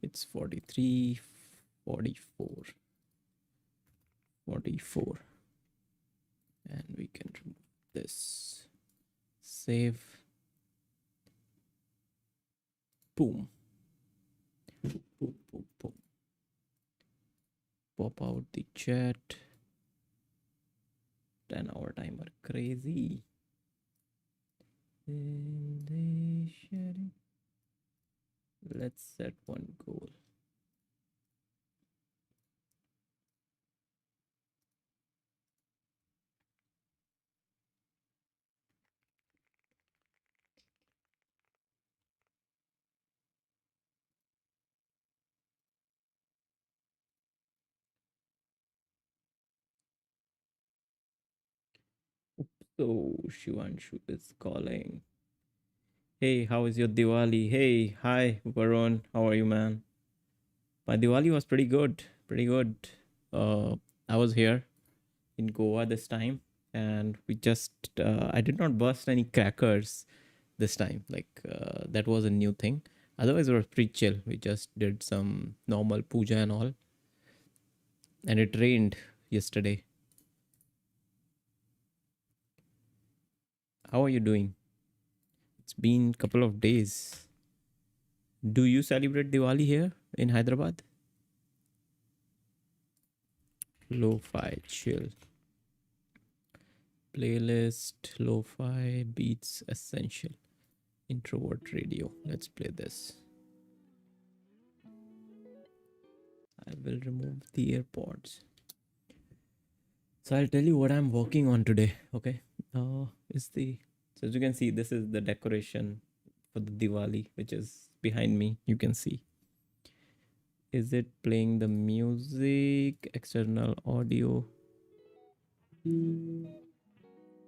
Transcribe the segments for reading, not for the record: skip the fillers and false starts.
It's 43, 44, 44. And we can remove this. Save. Boom. Boom, boom, boom. Pop out the chat. 10-hour timer. Crazy. Let's set one goal. So Shivanshu is calling. Hey, how is your Diwali? Hey, hi Varun. How are you, man? My Diwali was pretty good. Pretty good. I was here in Goa this time, and we just I did not burst any crackers this time. That was a new thing. Otherwise, it was pretty chill. We just did some normal puja and all, and it rained yesterday. How are you doing? It's been a couple of days. Do you celebrate Diwali here in Hyderabad? Lo-fi chill. Playlist, lo-fi, beats, essential. Introvert radio. Let's play this. I will remove the AirPods. So I'll tell you what I'm working on today. Okay. So as you can see, this is the decoration for the Diwali, which is behind me. You can see. Is it playing the music? External audio.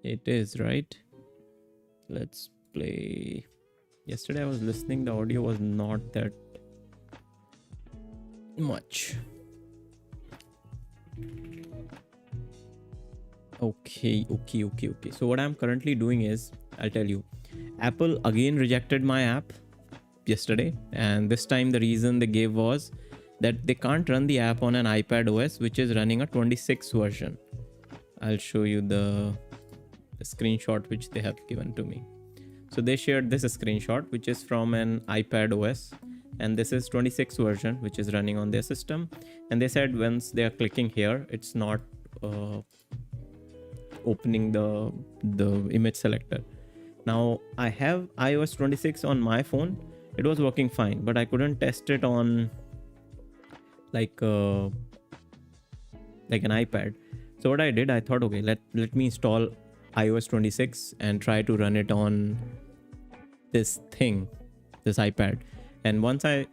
It is, right? Let's play. Yesterday I was listening. The audio was not that much. Okay. So what I'm currently doing is, I'll tell you, Apple again rejected my app yesterday, and this time the reason they gave was that they can't run the app on an iPad OS which is running a 26 version. I'll show you the screenshot which they have given to me. So they shared this screenshot which is from an iPad OS, and this is 26 version which is running on their system, and they said once they are clicking here, it's not opening the image selector. Now I have iOS 26 on my phone. It was working fine, but I couldn't test it on like an iPad. So what I did, I thought, okay, let me install iOS 26 and try to run it on this iPad. And once I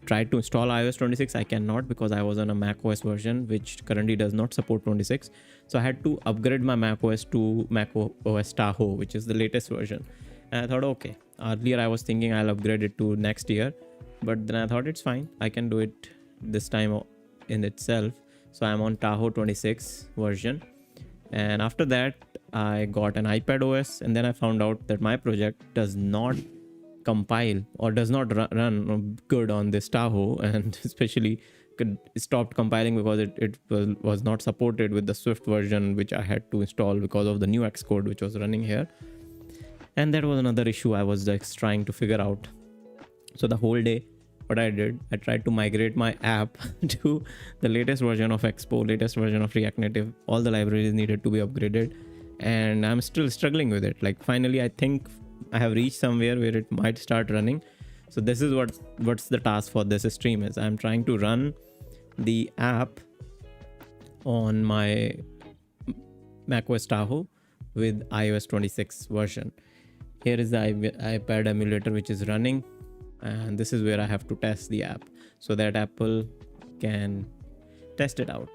tried to install iOS 26, I cannot, because I was on a Mac OS version which currently does not support 26. So I had to upgrade my Mac OS to Mac OS Tahoe, which is the latest version. And I thought, okay, earlier I was thinking I'll upgrade it to next year, but then I thought it's fine, I can do it this time in itself. So I'm on Tahoe 26 version, and after that I got an iPad OS, and then I found out that my project does not compile or does not run good on this Tahoe, and especially stopped compiling because it was not supported with the Swift version which I had to install because of the new Xcode which was running here. And that was another issue I was just trying to figure out. So the whole day, what I did, I tried to migrate my app to the latest version of Expo, latest version of React Native. All the libraries needed to be upgraded, and I'm still struggling with it. Like finally, I think I have reached somewhere where it might start running. So this is what's the task for this stream is. I'm trying to run the app on my macOS Tahoe with iOS 26 version. Here is the iPad emulator which is running, and this is where I have to test the app so that Apple can test it out.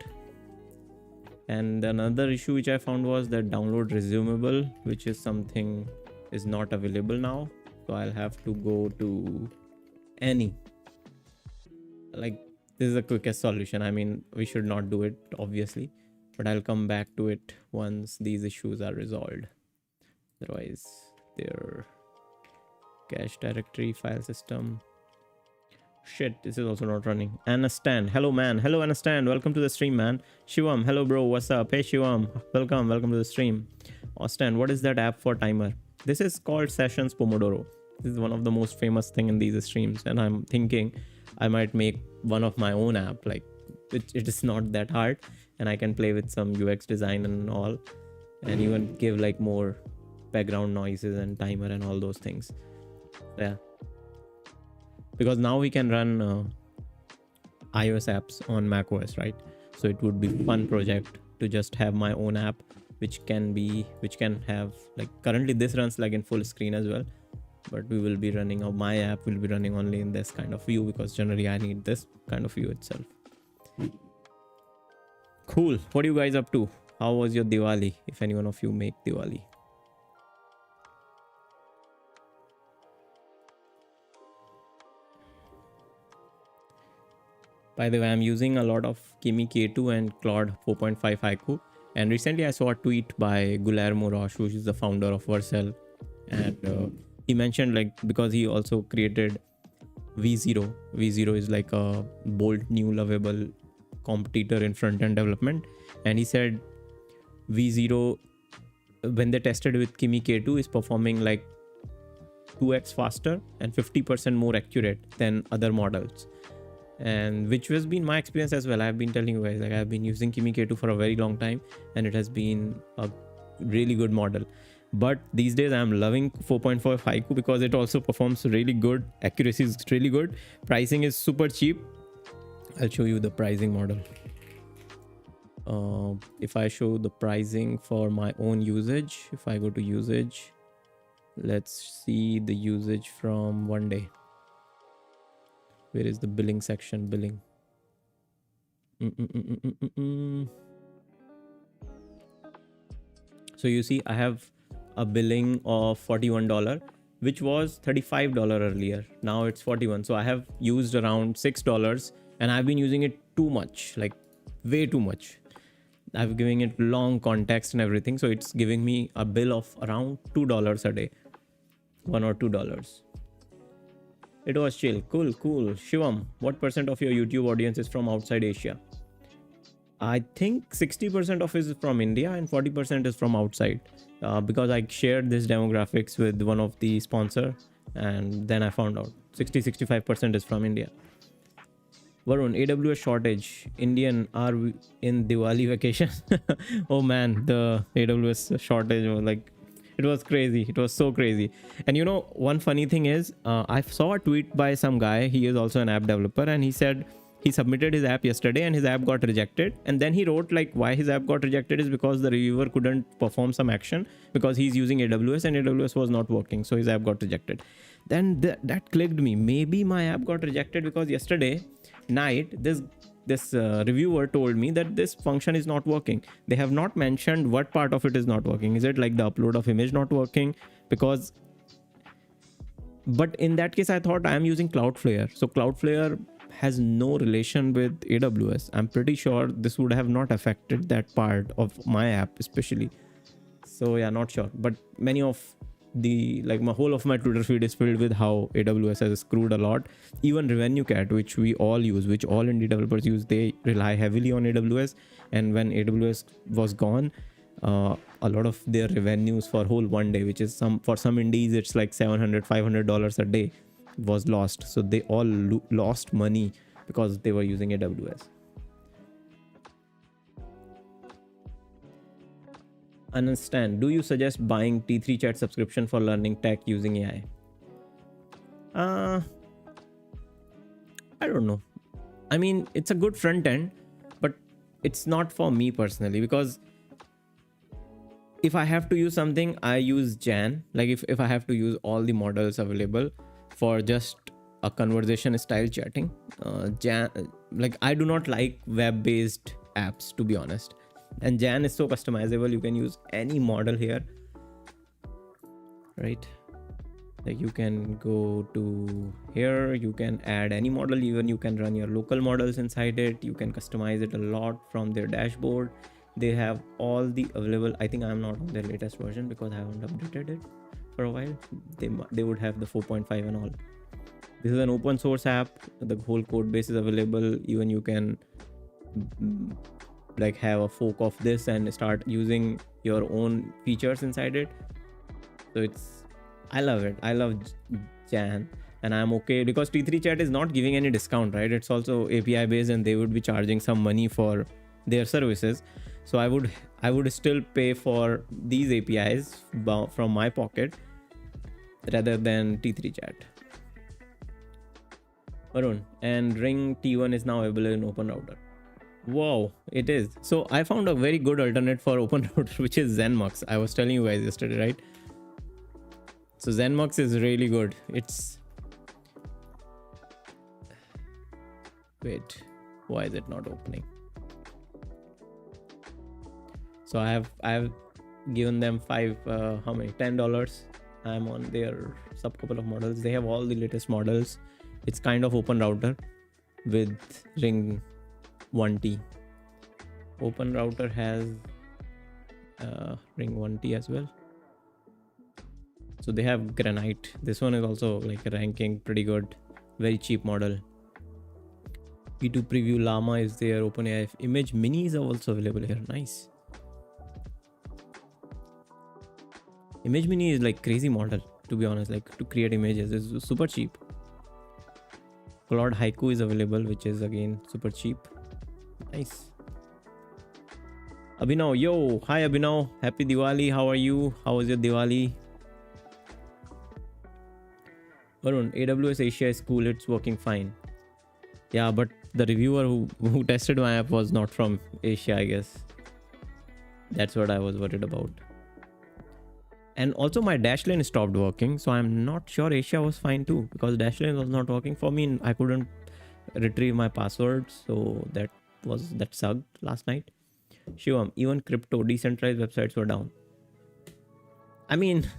And another issue which I found was that download resumable, which is something is not available now. So I'll have to go to any, like, this is the quickest solution. I mean, we should not do it obviously, but I'll come back to it once these issues are resolved. Otherwise, their cache directory, file system, Shit, this is also not running. Anastan, hello man. Hello Anastan, welcome to the stream, man. Shivam, hello bro, what's up? Hey Shivam, welcome to the stream. Austin, what is that app for timer? This is called Sessions Pomodoro. This is one of the most famous thing in these streams, and I'm thinking I might make one of my own app. Like it is not that hard, and I can play with some UX design and all, and even give like more background noises and timer and all those things. Yeah, because now we can run iOS apps on macOS, right? So it would be fun project to just have my own app, which can have, like, currently this runs like in full screen as well, but we will be running, or my app will be running only in this kind of view, because generally I need this kind of view itself. Cool. What are you guys up to? How was your Diwali, if any one of you make Diwali? By the way, I'm using a lot of Kimi K2 and Claude 4.5 Haiku. And recently I saw a tweet by Guillermo Roche, who is the founder of Vercel. And he mentioned, like, because he also created V0. V0 is like a bold, new, lovable competitor in front-end development. And he said V0, when they tested with Kimi K2, is performing like 2x faster and 50% more accurate than other models. And which has been my experience as well. I've been telling you guys, like, I've been using Kimi K2 for a very long time, and it has been a really good model. But these days I'm loving 4.4 Haiku because it also performs really good. Accuracy is really good. Pricing is super cheap. I'll show you the pricing model. If I show the pricing for my own usage, if I go to usage, let's see the usage from one day. Where is the billing section? Billing. So you see, I have a billing of $41, which was $35 earlier. Now it's $41. So I have used around $6, and I've been using it too much, like way too much. I've given it long context and everything. So it's giving me a bill of around $2 a day, $1 or $2. It was chill. Cool. Shivam, what % of your YouTube audience is from outside Asia? I think 60% of it is from India and 40% is from outside, because I shared this demographics with one of the sponsor, and then I found out 65% is from India. Varun, AWS shortage. Indian are in Diwali vacation. Oh man, the AWS shortage was like, it was crazy. It was so crazy. And you know, one funny thing is, I saw a tweet by some guy. He is also an app developer, and he said he submitted his app yesterday and his app got rejected. And then he wrote like why his app got rejected is because the reviewer couldn't perform some action because he's using AWS and AWS was not working. So his app got rejected. Then that clicked me. Maybe my app got rejected because yesterday night this reviewer told me that this function is not working. They have not mentioned what part of it is not working. Is it like the upload of image not working? But in that case, I thought I am using Cloudflare. So Cloudflare has no relation with AWS. I'm pretty sure this would have not affected that part of my app especially. So yeah, not sure. But many of my whole of my Twitter feed is filled with how AWS has screwed a lot. Even RevenueCat, which we all use, which all indie developers use, they rely heavily on AWS. And when AWS was gone, a lot of their revenues for whole one day, which is for some indies, it's like $700-500 a day, was lost. So they all lost money because they were using AWS. Understand. Do you suggest buying T3 chat subscription for learning tech using AI? I don't know. I mean, it's a good front end, but it's not for me personally, because if I have to use something, I use Jan. Like if I have to use all the models available for just a conversation style chatting, Jan, like I do not like web-based apps, to be honest. And Jan is so customizable. You can use any model here, right? Like you can go to here, you can add any model, even you can run your local models inside it. You can customize it a lot from their dashboard. They have all the available. I think I'm not on their latest version because I haven't updated it for a while. They would have the 4.5 and all, This is an open source app. The whole code base is available. Even you can like have a fork of this and start using your own features inside it. So it's, I love it. I love Jan, and I'm okay because T3 chat is not giving any discount, right? It's also API based and they would be charging some money for their services. So I would still pay for these APIs from my pocket rather than T3 chat. Varun, and Ring T1 is now available in Open Router. Wow, it is. So I found a very good alternate for Open Router, which is ZenMux. I was telling you guys yesterday, right? So ZenMux is really good. It's, wait, why is it not opening? So I have given them how many, $10. I'm on their sub couple of models. They have all the latest models. It's kind of Open Router with Ring 1T. Open Router has Ring 1T as well. So they have Granite. This one is also like ranking pretty good. Very cheap model. P2 Preview Llama is there. OpenAI Image Minis are also available here. Nice. Image Mini is like crazy model, to be honest. Like to create images is super cheap. Claude Haiku is available, which is again super cheap. Nice. Abhinav, yo, hi Abhinav, happy Diwali. How are you? How was your Diwali? Varun, AWS Asia is cool, it's working fine. Yeah, but the reviewer who tested my app was not from Asia, I guess. That's what I was worried about. And also my Dashlane stopped working, so I'm not sure Asia was fine too, because Dashlane was not working for me and I couldn't retrieve my password, so that sucked last night. Shivam, even crypto decentralized websites were down. I mean,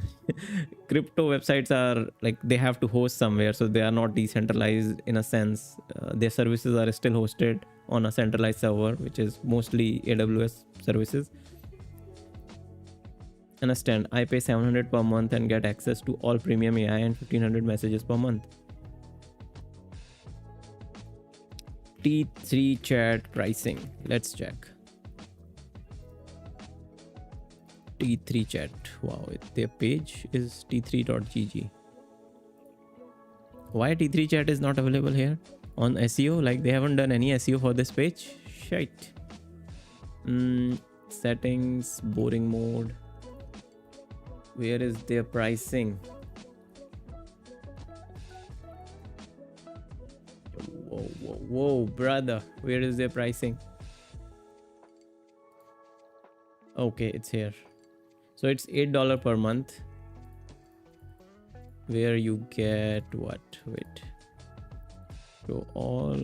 crypto websites are like, they have to host somewhere, so they are not decentralized in a sense. Their services are still hosted on a centralized server, which is mostly AWS services. Understand, I pay $700 per month and get access to all premium AI and 1500 messages per month. T3 chat pricing, let's check. T3 chat, wow, their page is t3.gg. Why T3 chat is not available here on SEO? Like they haven't done any SEO for this page. Shite. Settings, boring mode. Where is their pricing? Whoa, brother. Where is their pricing? Okay, it's here. So it's $8 per month. Where you get what? Wait. So all.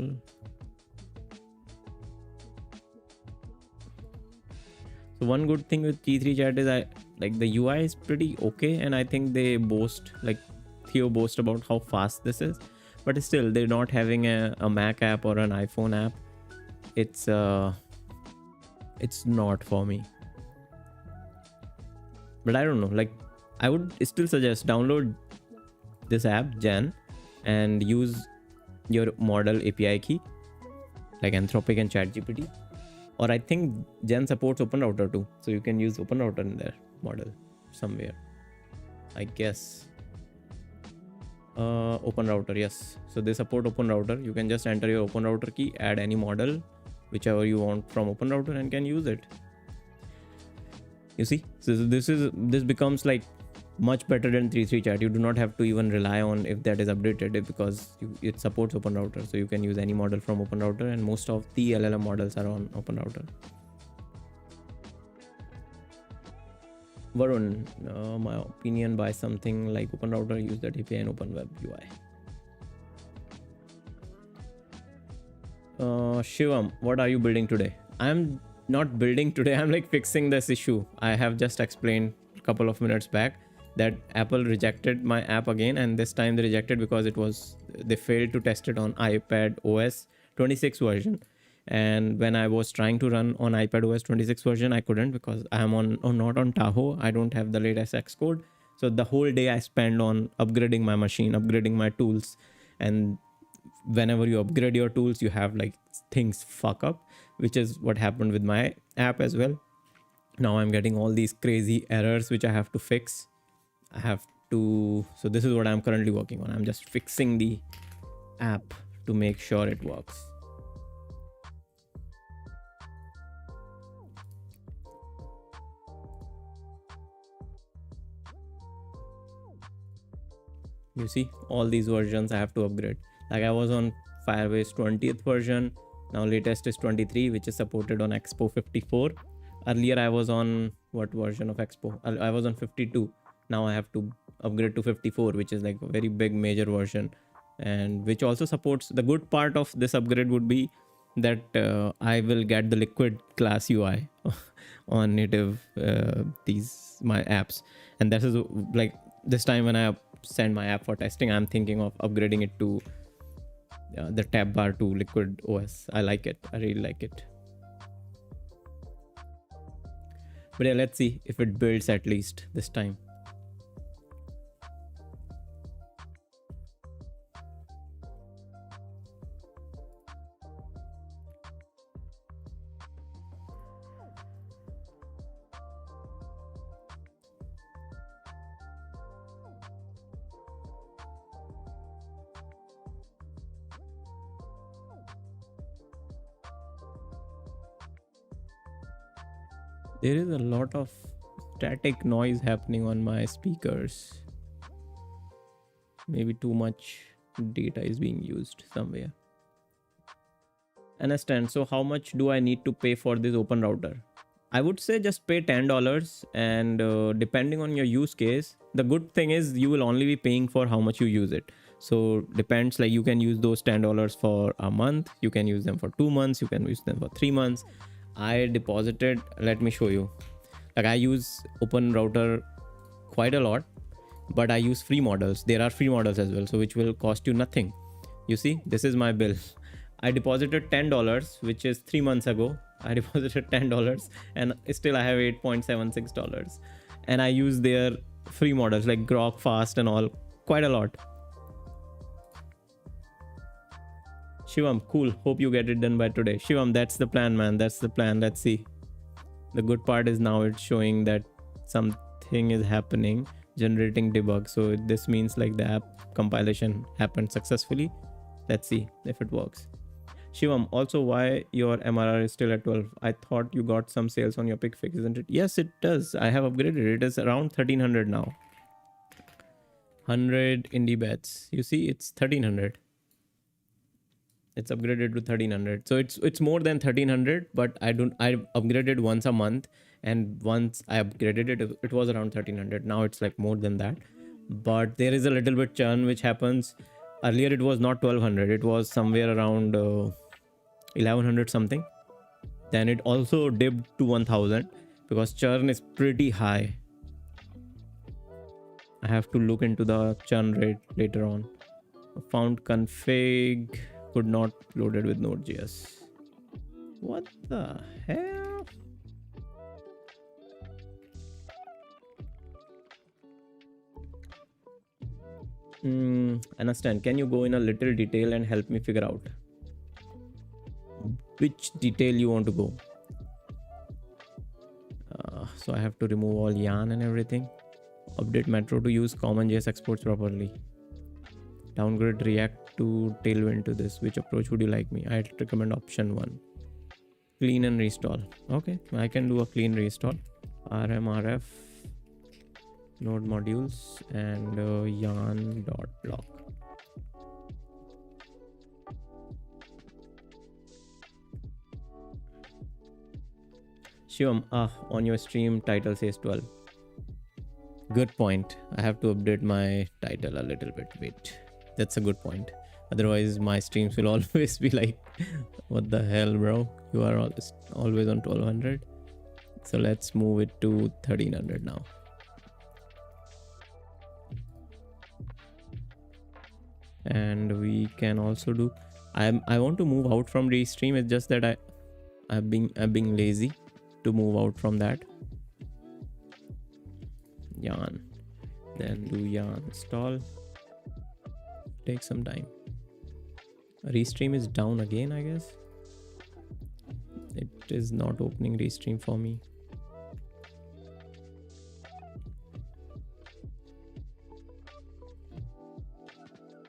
So one good thing with T3 chat is like the UI is pretty okay, and I think they boast, like Theo boast about how fast this is, but still they're not having a Mac app or an iPhone app. It's not for me. But I don't know, like I would still suggest download this app Jan and use your model API key like Anthropic and ChatGPT. Or I think Jan supports Open Router too, so you can use Open Router in their model somewhere, I guess. Open Router, yes. So they support Open Router. You can just enter your Open Router key, add any model, whichever you want from Open Router, and can use it. You see, so this becomes like much better than T3 chat. You do not have to even rely on if that is updated, because it supports Open Router, so you can use any model from Open Router, and most of the LLM models are on Open Router. Varun, my opinion, buy something like Open Router, use that API and Open Web UI. Shivam, what are you building today? I'm not building today. I'm like fixing this issue. I have just explained a couple of minutes back that Apple rejected my app again, and this time they rejected because they failed to test it on iPad OS 26 version. And when I was trying to run on iPad OS 26 version, I couldn't, because I am not on Tahoe. I don't have the latest Xcode. So the whole day I spent on upgrading my machine, upgrading my tools, and whenever you upgrade your tools, you have like things fuck up, which is what happened with my app as well. Now I'm getting all these crazy errors which I have to fix. So this is what I'm currently working on. I'm just fixing the app to make sure it works. You see all these versions I have to upgrade. Like I was on Firebase 20th version, now latest is 23, which is supported on Expo 54. Earlier I was on what version of Expo? I was on 52. Now I have to upgrade to 54, which is like a very big major version, and which also supports. The good part of this upgrade would be that I will get the liquid class UI on native my apps, and that is like this time when I send my app for testing, I'm thinking of upgrading it to the tab bar to liquid OS. I like it. I really like it. But yeah, let's see if it builds at least this time. There is a lot of static noise happening on my speakers. Maybe too much data is being used somewhere. Understand. So how much do I need to pay for this open router? I would say just pay $10, and depending on your use case, the good thing is you will only be paying for how much you use it. So depends, like you can use those $10 for a month, you can use them for 2 months, you can use them for 3 months. I deposited, let me show you. Like I use open router quite a lot, but I use free models. There are free models as well, so which will cost you nothing. You see, this is my bill. I deposited $10, which is 3 months ago. I deposited $10 and still I have $8.76. And I use their free models like Grok, Fast and all quite a lot. Shivam, cool. Hope you get it done by today. Shivam, that's the plan, man. That's the plan. Let's see. The good part is now it's showing that something is happening, generating debug. So this means like the app compilation happened successfully. Let's see if it works. Shivam, also why your MRR is still at 12? I thought you got some sales on your pick fix, isn't it? Yes, it does. I have upgraded it. It is around 1300 now. 100 indie bets. You see, it's 1300. It's upgraded to 1300. So it's more than 1300, but I upgraded once a month, and once I upgraded it was around 1300. Now it's like more than that. But there is a little bit churn which happens. Earlier it was not 1200, it was somewhere around 1100 something. Then it also dipped to 1000 because churn is pretty high. I have to look into the churn rate later on. Found config could not loaded with Node.js. What the hell? Understand. Can you go in a little detail and help me figure out which detail you want to go? So I have to remove all yarn and everything. Update Metro to use common JS exports properly. Downgrade React to Tailwind to this. Which approach would you like me? I'd recommend option 1. Clean and restore. Okay, I can do a clean restore. RMRF node modules and yarn.block. Shivam, on your stream title says 12. Good point. I have to update my title a little bit. Wait, that's a good point. Otherwise my streams will always be like, what the hell, bro? You are always on 1200. So let's move it to 1300 now. And we can also do, I want to move out from restream. It's just that I'm being lazy to move out from that. Yarn, then do yarn install. Take some time. Restream is down again, I guess. It is not opening Restream for me.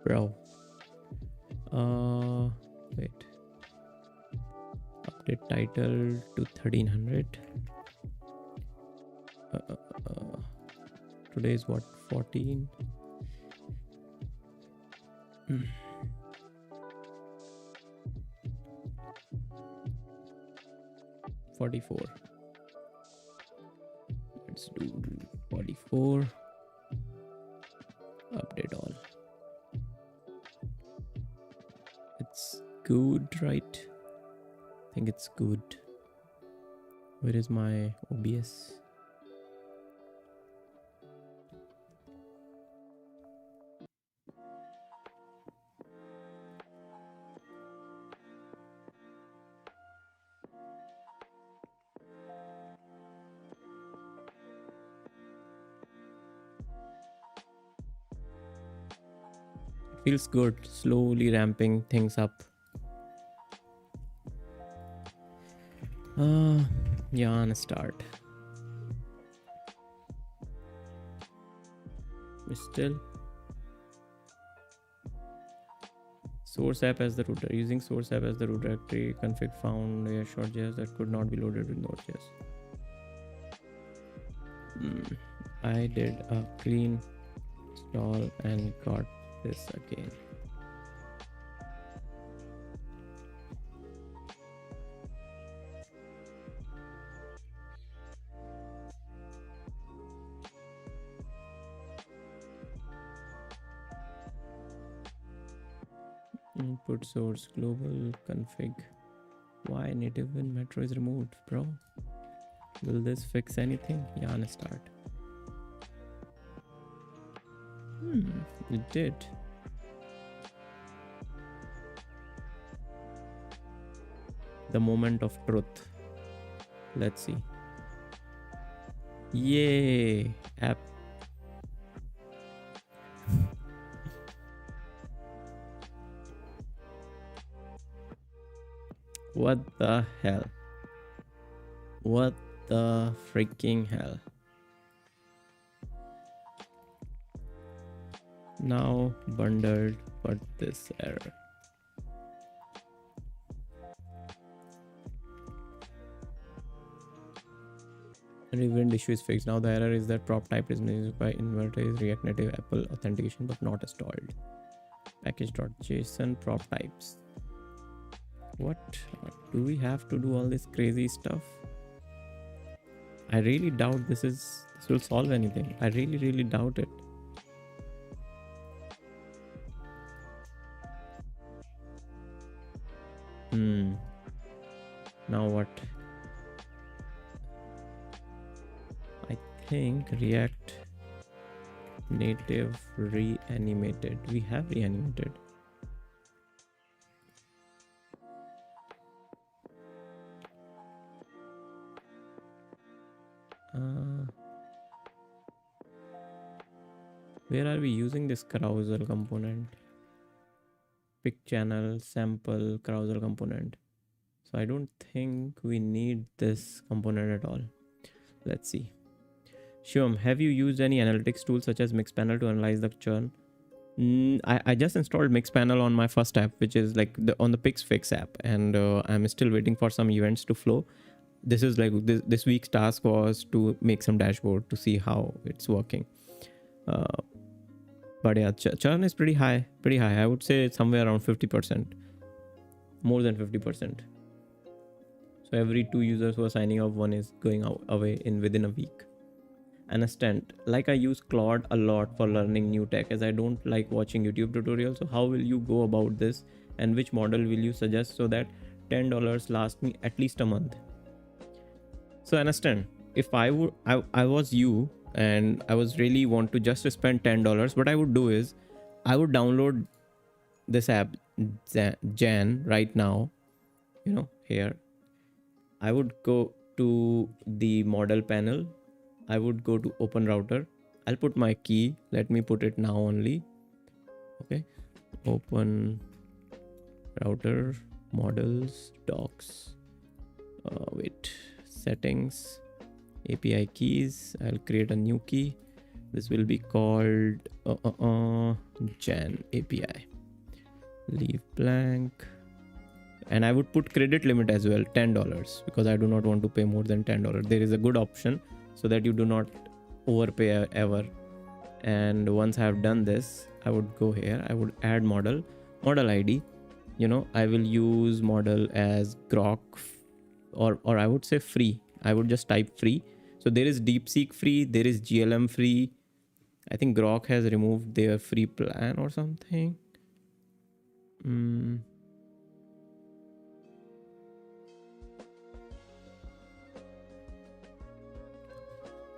Bro. Wait. Update title to 1300. Today is what, 14? 44. Let's do 44. Update all. It's good, right? I think it's good. Where is my OBS? Feels good, slowly ramping things up. Yeah, on start. Still source app as the router. Using source app as the root directory config found a short.js that could not be loaded with Node.js. I did a clean install and got this again. Input source global config. Why native in Metro is removed, bro? Will this fix anything? Yeah, on start. It did. The moment of truth. Let's see. Yay! App. What the hell? What the freaking hell? Now bundled, but this error. Event issue is fixed. Now the error is that prop type is used by inverter is React Native Apple authentication but not installed. Package.json prop types. What? Do we have to do all this crazy stuff? I really doubt this will solve anything. I really doubt it. Now what? I think React Native reanimated. We have reanimated. Where are we using this carousel component? Pick channel, sample, carousel component. So I don't think we need this component at all. Let's see. Shivam, have you used any analytics tools such as Mixpanel to analyze the churn? I just installed Mixpanel on my first app, which is like on the PixFix app, and I'm still waiting for some events to flow. This is like this week's task was to make some dashboard to see how it's working. But yeah, churn is pretty high. I would say it's somewhere around 50%, more than 50%. So every 2 users who are signing up, one is going away within a week. Understand, like I use Claude a lot for learning new tech, as I don't like watching YouTube tutorials. So how will you go about this, and which model will you suggest so that $10 lasts me at least a month? So understand, if I was you and I was really want to just spend $10, what I would do is I would download this app Jan right now, here. I would go to the model panel. I would go to open router. I'll put my key. Let me put it now only. Okay. Open router, models, docs, wait, settings, API keys. I'll create a new key. This will be called Jan API. Leave blank. And I would put credit limit as well, $10, because I do not want to pay more than $10. There is a good option so that you do not overpay ever. And once I have done this, I would go here. I would add model ID. You know, I will use model as Grok, or I would say free. I would just type free. So there is DeepSeek free. There is GLM free. I think Grok has removed their free plan or something.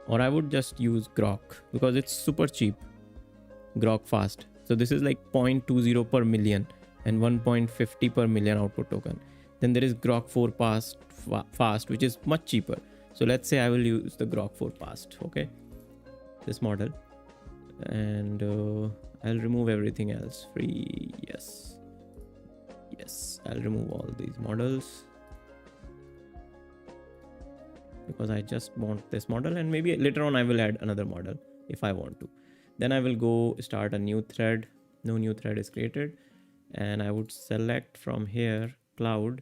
Or I would just use Grok because it's super cheap. Grok fast. So this is like 0.20 per million and 1.50 per million output token. Then there is Grok 4 fast, which is much cheaper. So let's say I will use the Grok 4 fast. Okay, this model, and I'll remove everything else. Free, yes. I'll remove all these models because I just want this model, and maybe later on I will add another model if I want to. Then I will go start a new thread. No new thread is created, and I would select from here cloud,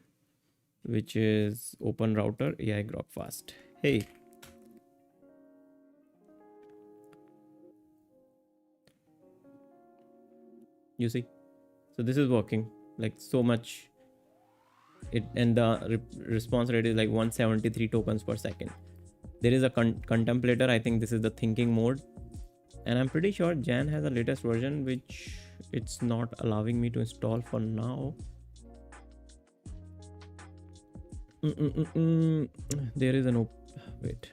which is open router AI Grok fast. Hey, you see, so this is working like so much. And the response rate is like 173 tokens per second. There is a contemplator. I think this is the thinking mode, and I'm pretty sure Jan has a latest version which it's not allowing me to install for now. There is an wait,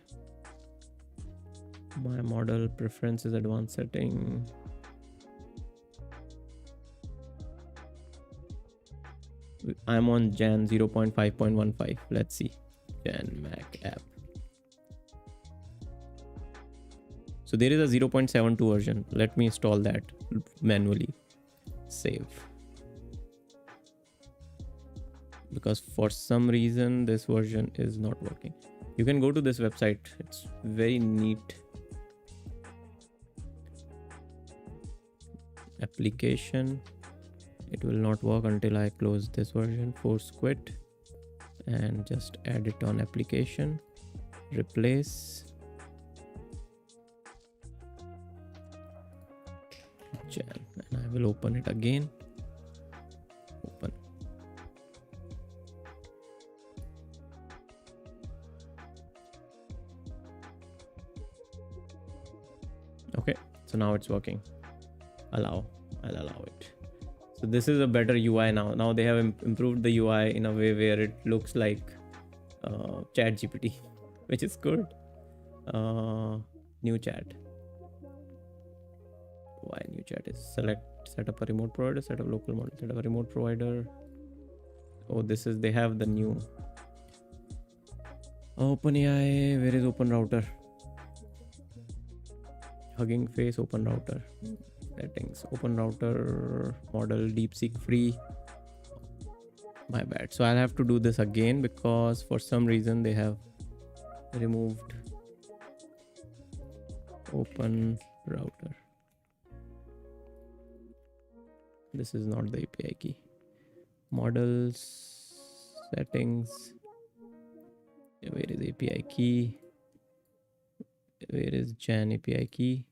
my model preferences advanced setting. I'm on Jan 0.5.15. Let's see. Jan Mac app. So there is a 0.72 version. Let me install that manually. Save. Because for some reason this version is not working. You can go to this website. It's very neat. Application. It will not work until I close this version. Force quit and just add it on application. Replace Jan, and I will open it again. Open. Okay, so now it's working. I'll allow it. So this is a better UI now. Now they have improved the UI in a way where it looks like ChatGPT, which is good. New chat. Why new chat is set up a remote provider, set up local model, set up a remote provider. Oh, this is, they have the new OpenAI. Where is open router? Hugging Face, open router. Settings, open router, model, DeepSeek free. My bad. So I'll have to do this again because for some reason they have removed open router. This is not the API key. Models, settings. Where is API key? Where is Jan API key?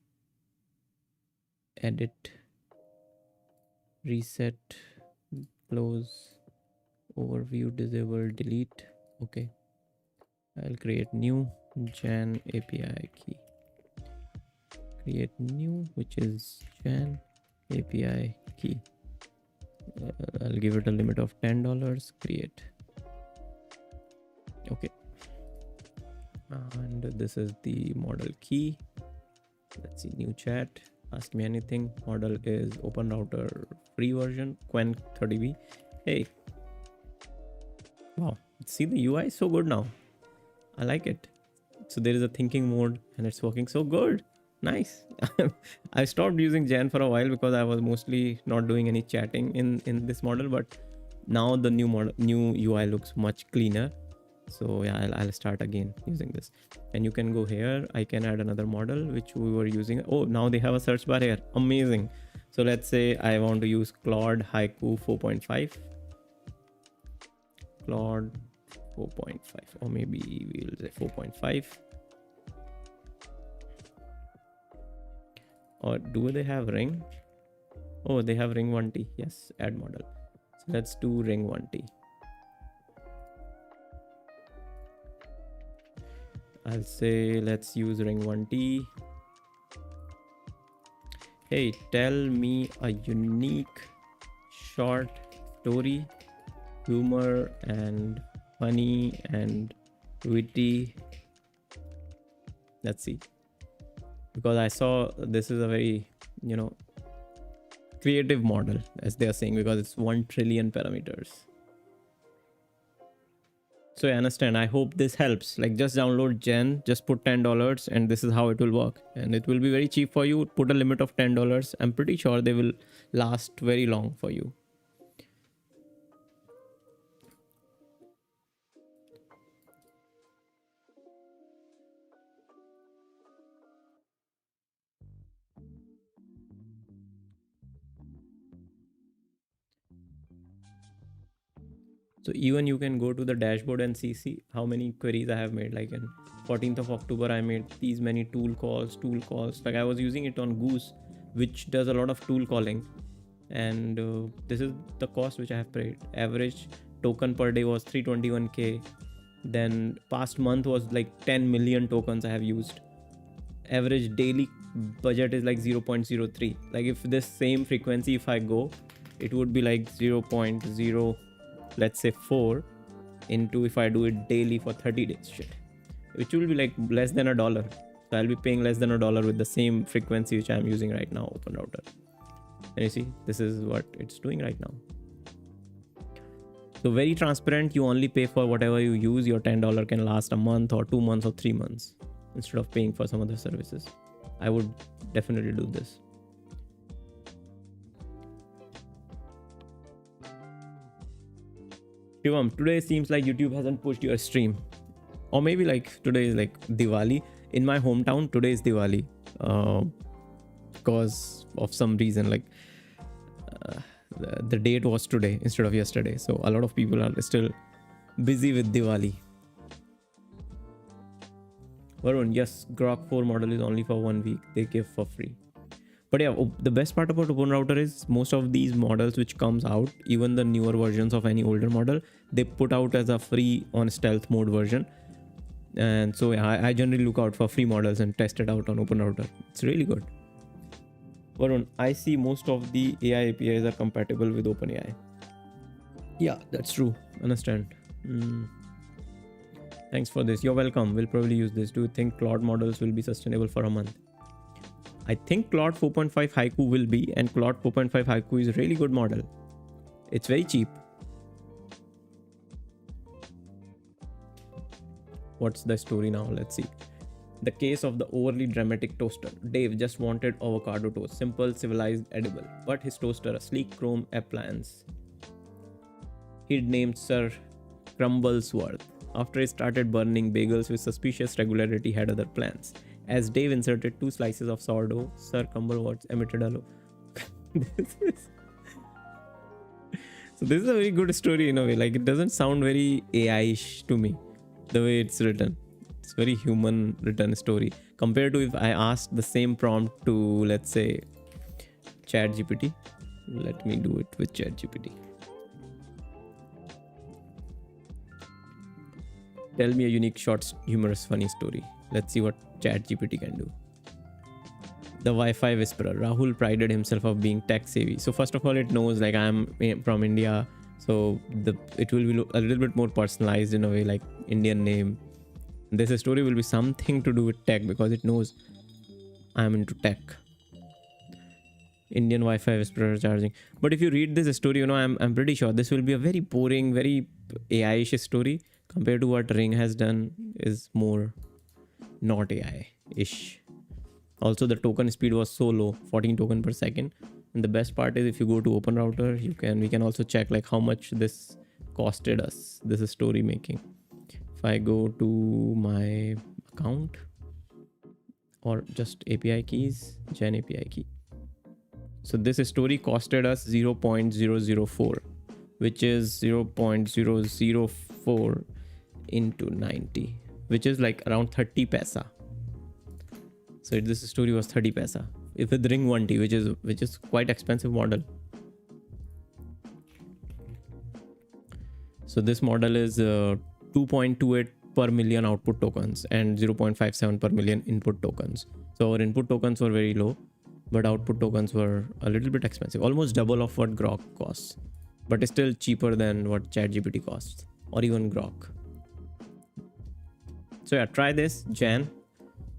Edit, reset, close, overview, disable, delete. Okay, I'll create new Jan API key. Create new, which is Jan API key. I'll give it a limit of $10. Create. Okay, and this is the model key. Let's see, new chat. Ask me anything. Model is open router free version, Quen 30B. Hey, wow, see, the UI is so good now. I like it. So there is a thinking mode and it's working so good. Nice. I stopped using Jan for a while because I was mostly not doing any chatting in this model, but now the new UI looks much cleaner. So yeah, I'll start again using this. And you can go here. I can add another model which we were using. Oh, now they have a search bar here. Amazing. So let's say I want to use Claude Haiku 4.5. Claude 4.5, or maybe we'll say 4.5. Or do they have Ring? Oh, they have Ring 1T. Yes, add model. So let's do Ring 1T. I'll say let's use Ring 1T. Hey, tell me a unique short story, humor and funny and witty. Let's see. Because I saw this is a very, creative model, as they are saying, because it's 1 trillion parameters. So I understand. I hope this helps. Like, just download Gen, just put $10, and this is how it will work. And it will be very cheap for you. Put a limit of $10. I'm pretty sure they will last very long for you. So even you can go to the dashboard and see how many queries I have made. Like in 14th of October, I made these many tool calls. Like I was using it on Goose, which does a lot of tool calling. And this is the cost which I have paid. Average token per day was 321K. Then past month was like 10 million tokens I have used. Average daily budget is like 0.03. Like if this same frequency, if I go, it would be like 0.0, let's say 4 into, if I do it daily for 30 days, shit, which will be like less than $1. So I'll be paying less than $1 with the same frequency which I'm using right now, Open Router. And you see, this is what it's doing right now. So very transparent. You only pay for whatever you use. Your $10 can last a month or 2 months or 3 months instead of paying for some other services. I would definitely do this. Shivam, today seems like YouTube hasn't pushed your stream. Or maybe like today is like Diwali. In my hometown, today is Diwali. Because of some reason, like the date was today instead of yesterday. So a lot of people are still busy with Diwali. Varun, yes, Grok 4 model is only for 1 week. They give for free. But yeah, the best part about Open Router is most of these models which comes out, even the newer versions of any older model, they put out as a free on stealth mode version. And so yeah, I generally look out for free models and test it out on Open Router. It's really good. Varun, I see most of the AI APIs are compatible with OpenAI. Yeah, that's true. Understand. Thanks for this. You're welcome. We'll probably use this. Do you think Claude models will be sustainable for a month? I think Claude 4.5 Haiku will be, and Claude 4.5 Haiku is a really good model. It's very cheap. What's the story now? Let's see. The case of the overly dramatic toaster. Dave just wanted avocado toast. Simple, civilized, edible. But his toaster, a sleek chrome appliance, he'd named Sir Crumblesworth. After he started burning bagels with suspicious regularity, had other plans. As Dave inserted 2 slices of sourdough, Sir Crumblesworth emitted a low. So this is a very good story in a way. Like, it doesn't sound very AI-ish to me, the way it's written. It's very human written story compared to if I asked the same prompt to, let's say, ChatGPT. Let me do it with ChatGPT. Tell me a unique, short, humorous, funny story. Let's see what ChatGPT can do. The Wi-Fi whisperer. Rahul prided himself of being tech savvy. So first of all, it knows like I'm from India. So it will be a little bit more personalized in a way, like Indian name. This story will be something to do with tech because it knows I'm into tech. Indian Wi-Fi whisperer charging. But if you read this story, I'm pretty sure this will be a very boring, very AI-ish story compared to what Ring has done is more not AI-ish. Also, the token speed was so low, 14 token per second. And the best part is if you go to Open Router, we can also check like how much this costed us. This is story making. If I go to my account or just API keys, Gen API key. So this story costed us 0.004, which is 0.004 into 90, which is like around 30 paisa. So this story was 30 paisa. If with ring 1T, which is quite expensive model. So this model is 2.28 per million output tokens and 0.57 per million input tokens. So our input tokens were very low, but output tokens were a little bit expensive, almost double of what Grok costs, but it's still cheaper than what ChatGPT costs or even Grok. So yeah, try this, Jan.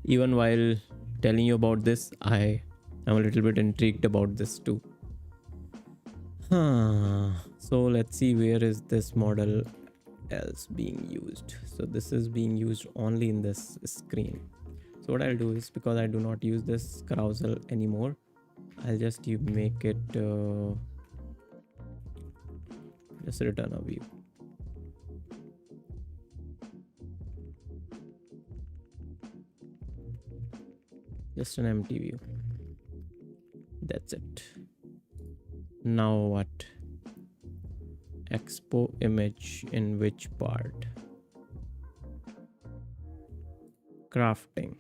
Even while telling you about this, I am a little bit intrigued about this too. So let's see, where is this model else being used? So this is being used only in this screen. So what I'll do is, because I do not use this carousel anymore, I'll just make it just return a view. Just an empty view. That's it. Now what? Expo image in which part? Crafting.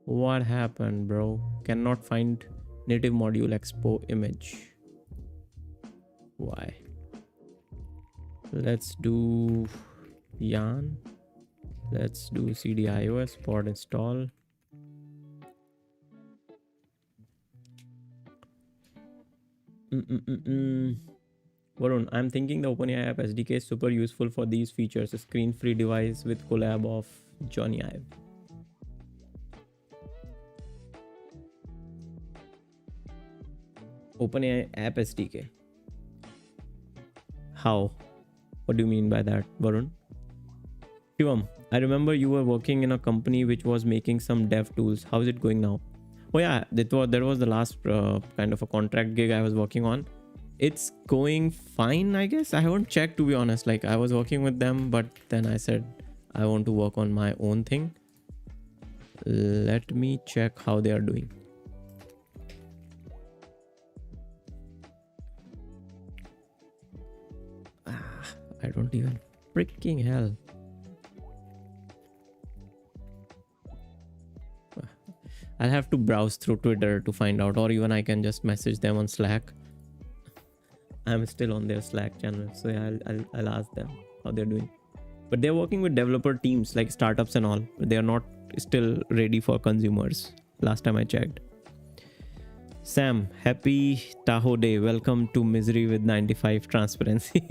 What happened, bro? Cannot find native module expo image. Why? Let's do yarn. Let's do cd iOS pod install. Varun, I'm thinking the OpenAI app SDK is super useful for these features. A screen-free device with collab of Johnny Ive. OpenAI app SDK. How? What do you mean by that, Varun? Shivam, I remember you were working in a company which was making some dev tools. How is it going now? Oh yeah, that was the last kind of a contract gig I was working on. It's going fine, I guess. I haven't checked, to be honest. Like, I was working with them, but then I said I want to work on my own thing. Let me check how they are doing. I don't even freaking hell. I'll have to browse through Twitter to find out, or even I can just message them on Slack. I'm still on their Slack channel, so yeah, I'll ask them how they're doing. But they're working with developer teams like startups and all. But they are not still ready for consumers. Last time I checked. Sam, happy Tahoe Day. Welcome to Misery with 95 Transparency.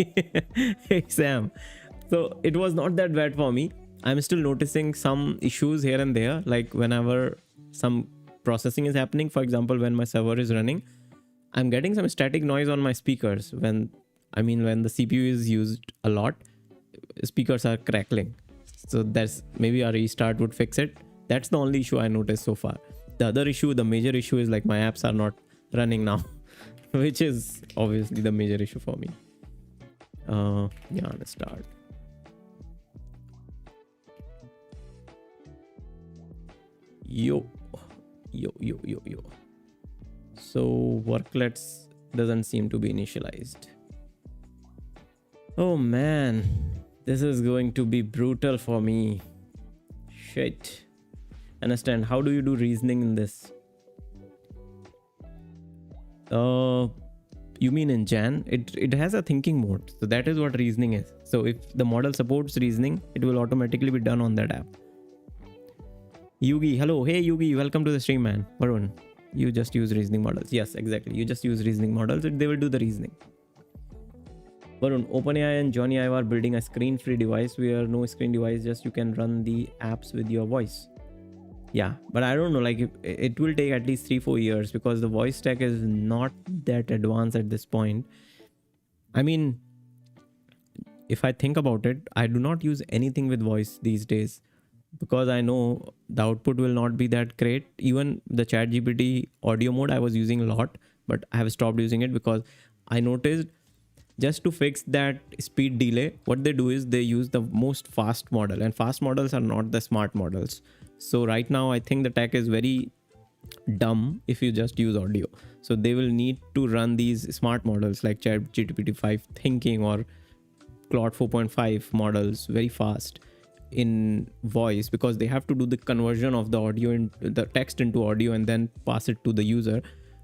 Hey Sam. So it was not that bad for me. I'm still noticing some issues here and there. Like whenever some processing is happening, for example, when my server is running, I'm getting some static noise on my speakers. When the CPU is used a lot, speakers are crackling. So that's maybe a restart would fix it. That's the only issue I noticed so far. The other issue, the major issue is like my apps are not running now, which is obviously the major issue for me. Yeah, let's start. Yo. So worklets doesn't seem to be initialized. Oh man, this is going to be brutal for me. Shit. Understand, how do you do reasoning in this? You mean in Jan? It has a thinking mode. So that is what reasoning is. So if the model supports reasoning, it will automatically be done on that app. Yugi, hello. Hey Yugi, welcome to the stream, man. Varun, you just use reasoning models. Yes, exactly. You just use reasoning models and they will do the reasoning. Varun, OpenAI and Johnny Ive are building a screen-free device where no screen device, just you can run the apps with your voice. Yeah, but I don't know, like it will take at least 3-4 years because the voice tech is not that advanced at this point. I mean, if I think about it, I do not use anything with voice these days. because I know the output will not be that great. Even the ChatGPT audio mode I was using a lot, but I have stopped using it because I noticed just to fix that speed delay, what they do is they use the most fast model, and fast models are not the smart models. So right now I think the tech is very dumb if you just use audio. So they will need to run these smart models like ChatGPT 5 thinking or Claude 4.5 models very fast in voice, because they have to do the conversion of the audio in the text into audio and then pass it to the user,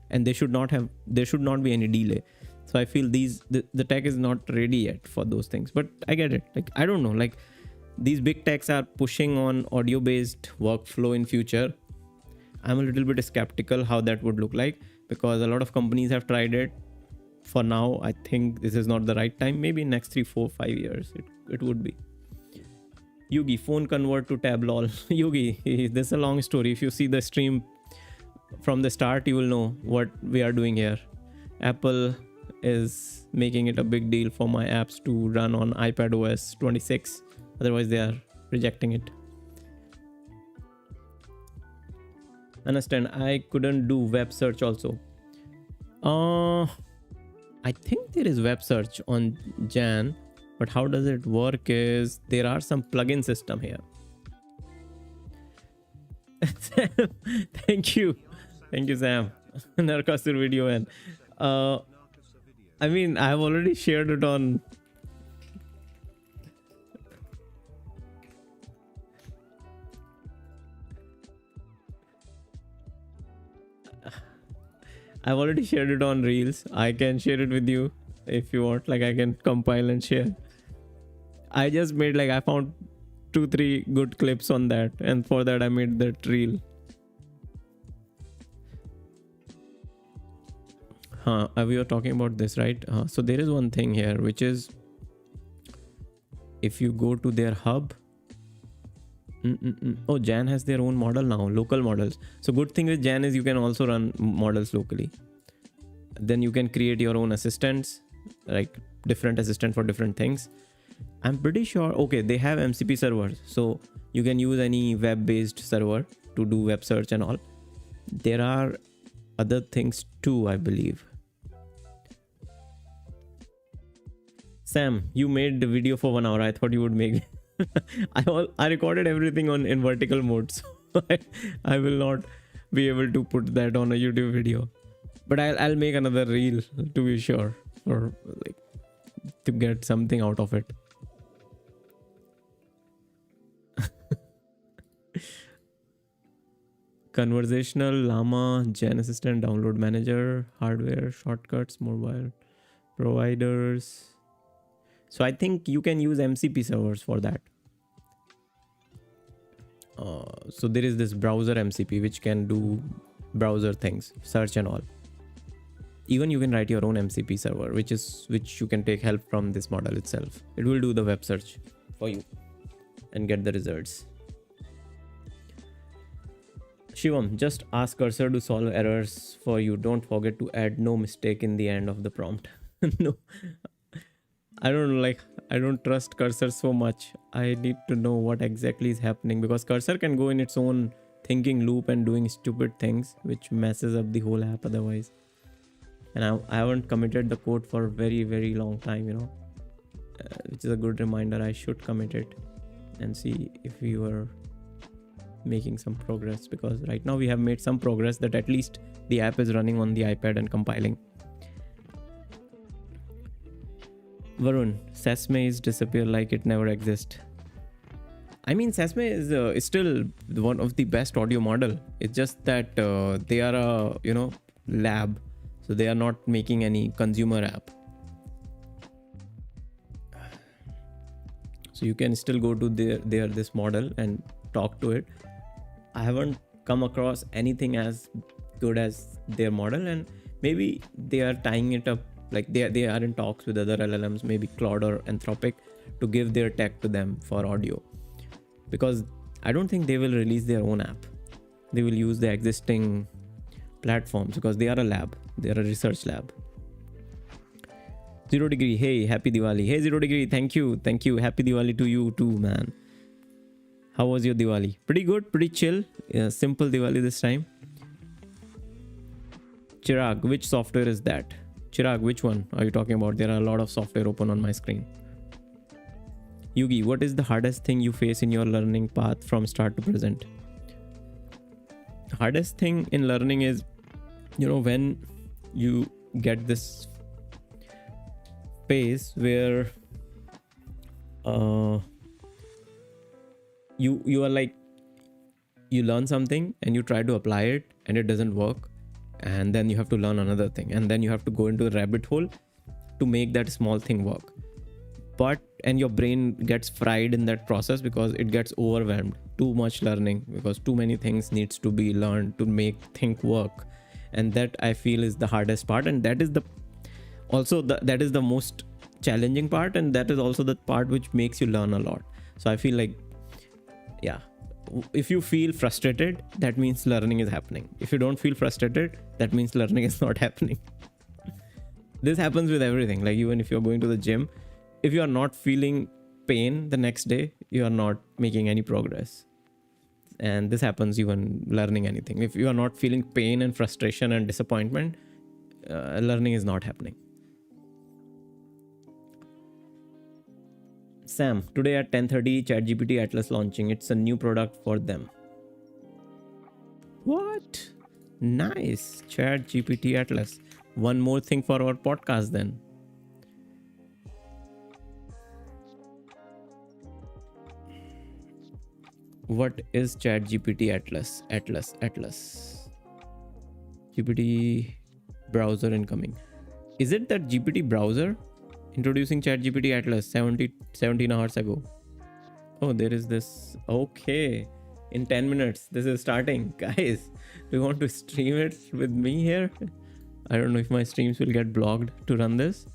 and there should not be any delay. So I feel the tech is not ready yet for those things, but I get it. Like, I don't know, like these big techs are pushing on audio based workflow in future. I'm a little bit skeptical how that would look like, because a lot of companies have tried it. For now, I think this is not the right time. Maybe in next 3, 4, 5 years it would be. Yugi, phone convert to tab lol. Yugi, this is a long story. If you see the stream from the start, you will know what we are doing here. Apple is making it a big deal for my apps to run on iPadOS 26. Otherwise, they are rejecting it. Understand, I couldn't do web search also. I think there is web search on Jan, but how does it work is there are some plugin system here. Thank you Sam. Narcasur video. And I mean, I have already shared it on Reels. I can share it with you if you want. Like, I can compile and share. I just made, like, I found 2-3 good clips on that, and for that I made that reel. We were talking about this, right? So there is one thing here, which is if you go to their hub. Oh, Jan has their own model now, local models. So good thing with Jan is you can also run models locally. Then you can create your own assistants, like different assistant for different things. I'm pretty sure, okay, they have MCP servers, so you can use any web-based server to do web search and all. There are other things too, I believe. Sam, you made the video for 1 hour. I thought you would make I recorded everything in vertical mode, so I will not be able to put that on a YouTube video. But I'll make another reel to be sure, or like to get something out of it. Conversational Llama, Gen Assistant, Download Manager, hardware, shortcuts, mobile providers. So I think you can use MCP servers for that. So there is this browser MCP which can do browser things, search and all. Even you can write your own MCP server, which you can take help from this model itself. It will do the web search for you and get the results. Shivam, just ask cursor to solve errors for you. Don't forget to add no mistake in the end of the prompt. No, I don't trust cursor so much. I need to know what exactly is happening, because cursor can go in its own thinking loop and doing stupid things, which messes up the whole app otherwise. And I haven't committed the code for a very, very long time, you know, which is a good reminder. I should commit it and see if we were making some progress, because right now we have made some progress that at least the app is running on the iPad and compiling. Varun, Sesame is disappear like it never exists. I mean, Sesame is still one of the best audio model. It's just that they are a lab, so they are not making any consumer app. So you can still go to this model and talk to it. I haven't come across anything as good as their model, and maybe they are tying it up, like they are in talks with other LLMs, maybe Claude or Anthropic, to give their tech to them for audio, because I don't think they will release their own app. They will use the existing platforms because they are a lab. They are a research lab. 0 Degree, hey, happy Diwali. Hey 0 Degree, thank you. Happy Diwali to you too, man. How was your Diwali? Pretty good, pretty chill. Yeah, simple Diwali this time. Chirag, which software is that? Chirag, which one are you talking about? There are a lot of software open on my screen. Yugi, what is the hardest thing you face in your learning path from start to present? Hardest thing in learning is, when you get this phase where you are like, you learn something and you try to apply it and it doesn't work, and then you have to learn another thing, and then you have to go into a rabbit hole to make that small thing work. And your brain gets fried in that process because it gets overwhelmed. Too much learning, because too many things needs to be learned to make things work. And that, I feel, is the hardest part, and that is that is the most challenging part, and that is also the part which makes you learn a lot. So I feel like, yeah, if you feel frustrated, that means learning is happening. If you don't feel frustrated, that means learning is not happening. This happens with everything. Like, even if you're going to the gym, if you are not feeling pain the next day, you are not making any progress. And this happens even learning anything. If you are not feeling pain and frustration and disappointment, learning is not happening. Sam, today at 10:30, ChatGPT Atlas launching. It's a new product for them. What? Nice. ChatGPT Atlas. One more thing for our podcast then. What is ChatGPT Atlas? Atlas. GPT browser incoming. Is it that GPT browser introducing ChatGPT Atlas 17 hours ago? Oh, there is this. Okay. In 10 minutes, this is starting. Guys, do you want to stream it with me here? I don't know if my streams will get blocked to run this.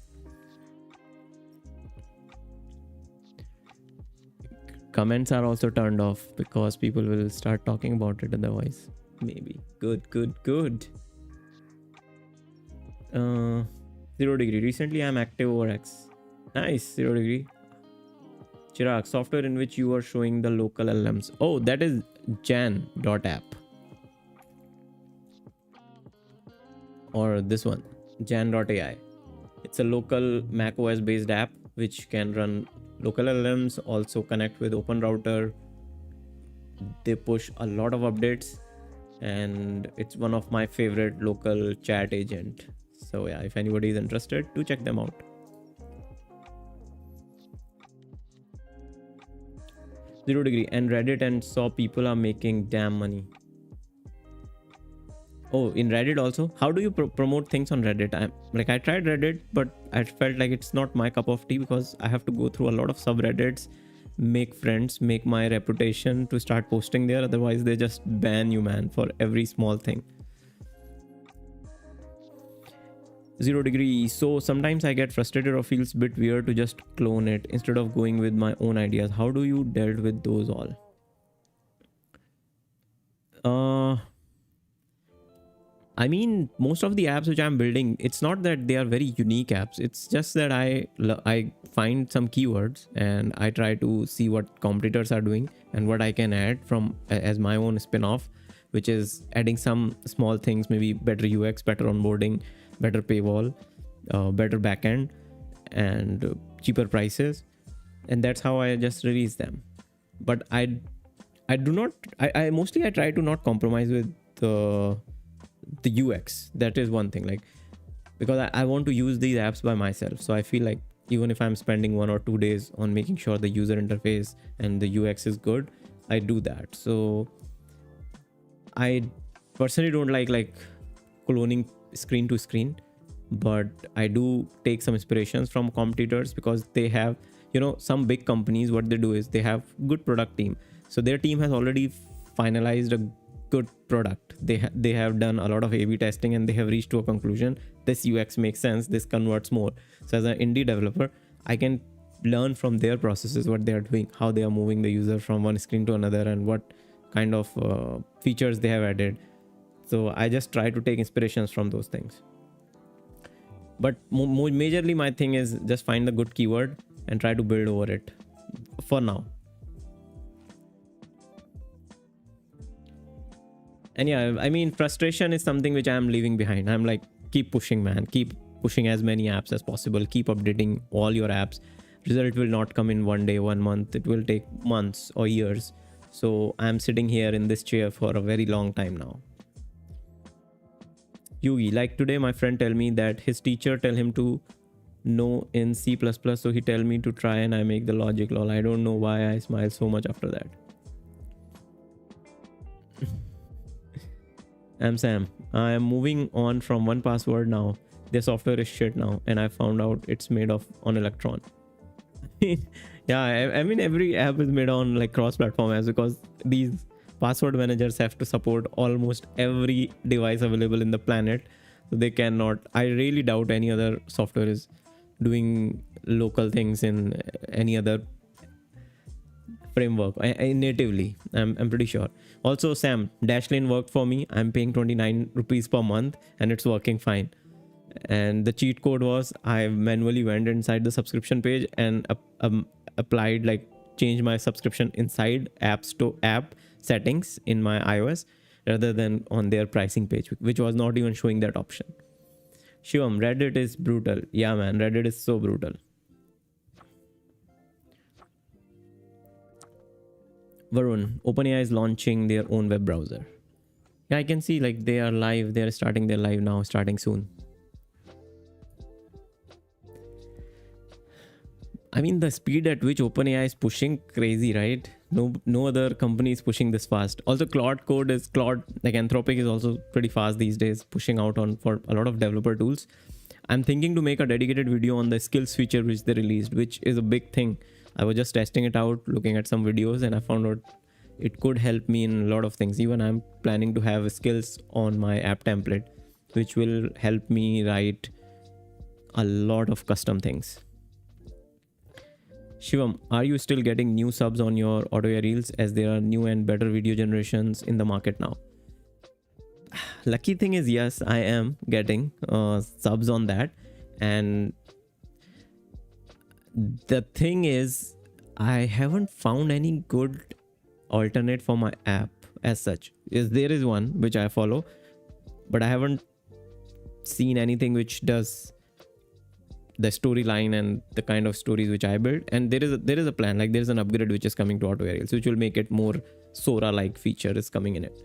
Comments are also turned off because people will start talking about it otherwise. Maybe. Good. 0 degree. Recently, I'm active over X. Nice, 0 degree. Chirag, software in which you are showing the local LLMs. Oh, that is Jan.app. Or this one, Jan.ai. It's a local macOS based app which can run local LLMs, also connect with Open Router. They push a lot of updates, and it's one of my favorite local chat agent. So yeah, if anybody is interested, do check them out. 0 degree. And Reddit and saw people are making damn money. Oh, in Reddit also? How do you promote things on Reddit? I tried Reddit, but I felt like it's not my cup of tea because I have to go through a lot of subreddits, make friends, make my reputation to start posting there. Otherwise, they just ban you, man, for every small thing. 0 degree. So sometimes I get frustrated or feels a bit weird to just clone it instead of going with my own ideas. How do you deal with those all? I mean, most of the apps which I'm building, it's not that they are very unique apps. It's just that I find some keywords and I try to see what competitors are doing and what I can add from as my own spin-off, which is adding some small things, maybe better UX, better onboarding, better paywall, better backend, and cheaper prices. And that's how I just release them. But I mostly try to not compromise with the UX. That is one thing, like, because I want to use these apps by myself. So I feel like even if I'm spending 1 or 2 days on making sure the user interface and the UX is good, I do that. So I personally don't like cloning screen to screen, but I do take some inspirations from competitors because they have, some big companies, what they do is they have good product team. So their team has already finalized a good product. They have done a lot of A/B testing and they have reached to a conclusion. This UX makes sense. This converts more. So as an indie developer, I can learn from their processes, what they are doing, how they are moving the user from one screen to another, and what kind of features they have added. So I just try to take inspirations from those things. But majorly my thing is just find the good keyword and try to build over it for now. And yeah, I mean, frustration is something which I'm leaving behind. I'm like, keep pushing, man. Keep pushing as many apps as possible. Keep updating all your apps. Result will not come in one day, 1 month. It will take months or years. So I'm sitting here in this chair for a very long time now. Yugi, like today my friend tell me that his teacher tell him to know in C++, so he tell me to try and I make the logic. Lol, I don't know why I smile so much after that. I'm Sam. I am moving on from 1Password now. Their software is shit now, and I found out it's made of on Electron. Yeah, I mean every app is made on like cross-platform apps because these password managers have to support almost every device available in the planet. So they cannot. I really doubt any other software is doing local things in any other framework natively. I'm pretty sure. Also, Sam, Dashlane worked for me. I'm paying 29 rupees per month and it's working fine. And the cheat code was I manually went inside the subscription page and applied, like, changed my subscription inside app settings in my iOS rather than on their pricing page, which was not even showing that option. Shivam, Reddit is brutal. Yeah, man, Reddit is so brutal. Varun, OpenAI is launching their own web browser. Yeah, I can see like they are live. They are starting their live now, starting soon. I mean, the speed at which OpenAI is pushing, crazy, right? No other company is pushing this fast. Also, Claude, like Anthropic is also pretty fast these days, pushing out for a lot of developer tools. I'm thinking to make a dedicated video on the skills feature which they released, which is a big thing. I was just testing it out, looking at some videos, and I found out it could help me in a lot of things. Even I'm planning to have skills on my app template, which will help me write a lot of custom things. Shivam, are you still getting new subs on your AutoAI Reels as there are new and better video generations in the market now? Lucky thing is, yes, I am getting subs on that. And the thing is, I haven't found any good alternate for my app as such. There is one which I follow, but I haven't seen anything which does the storyline and the kind of stories which I build. And there is a plan, like there is an upgrade which is coming to AutoAI Reels, which will make it more Sora like feature is coming in it.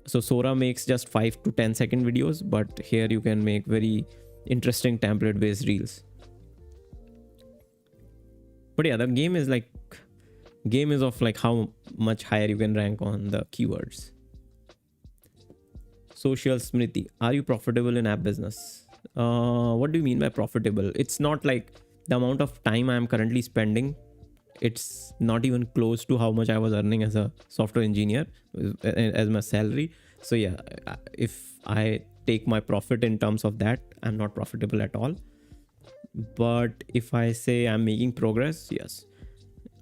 So Sora makes just 5 to 10 second videos, but here you can make very interesting template based reels. But yeah, the game is of like how much higher you can rank on the keywords. Social Smriti, are you profitable in app business? What do you mean by profitable? It's not like the amount of time I'm currently spending. It's not even close to how much I was earning as a software engineer as my salary. So yeah, if I take my profit in terms of that, I'm not profitable at all. But if I say I'm making progress, yes,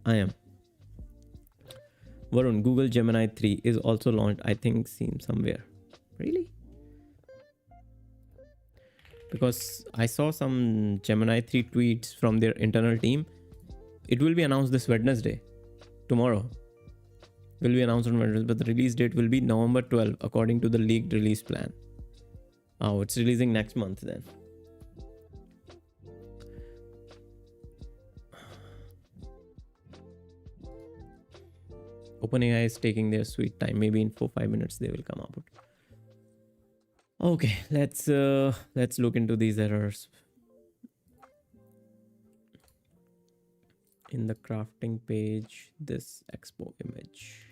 I am. Varun, Google Gemini 3 is also launched, I think, seen somewhere. Really? Because I saw some Gemini 3 tweets from their internal team. It will be announced this Wednesday. Tomorrow will be announced on Wednesday, but the release date will be November 12 according to the leaked release plan. Oh, it's releasing next month then. OpenAI is taking their sweet time. Maybe in 4-5 minutes they will come out. Okay, let's look into these errors. In the crafting page, this expo image.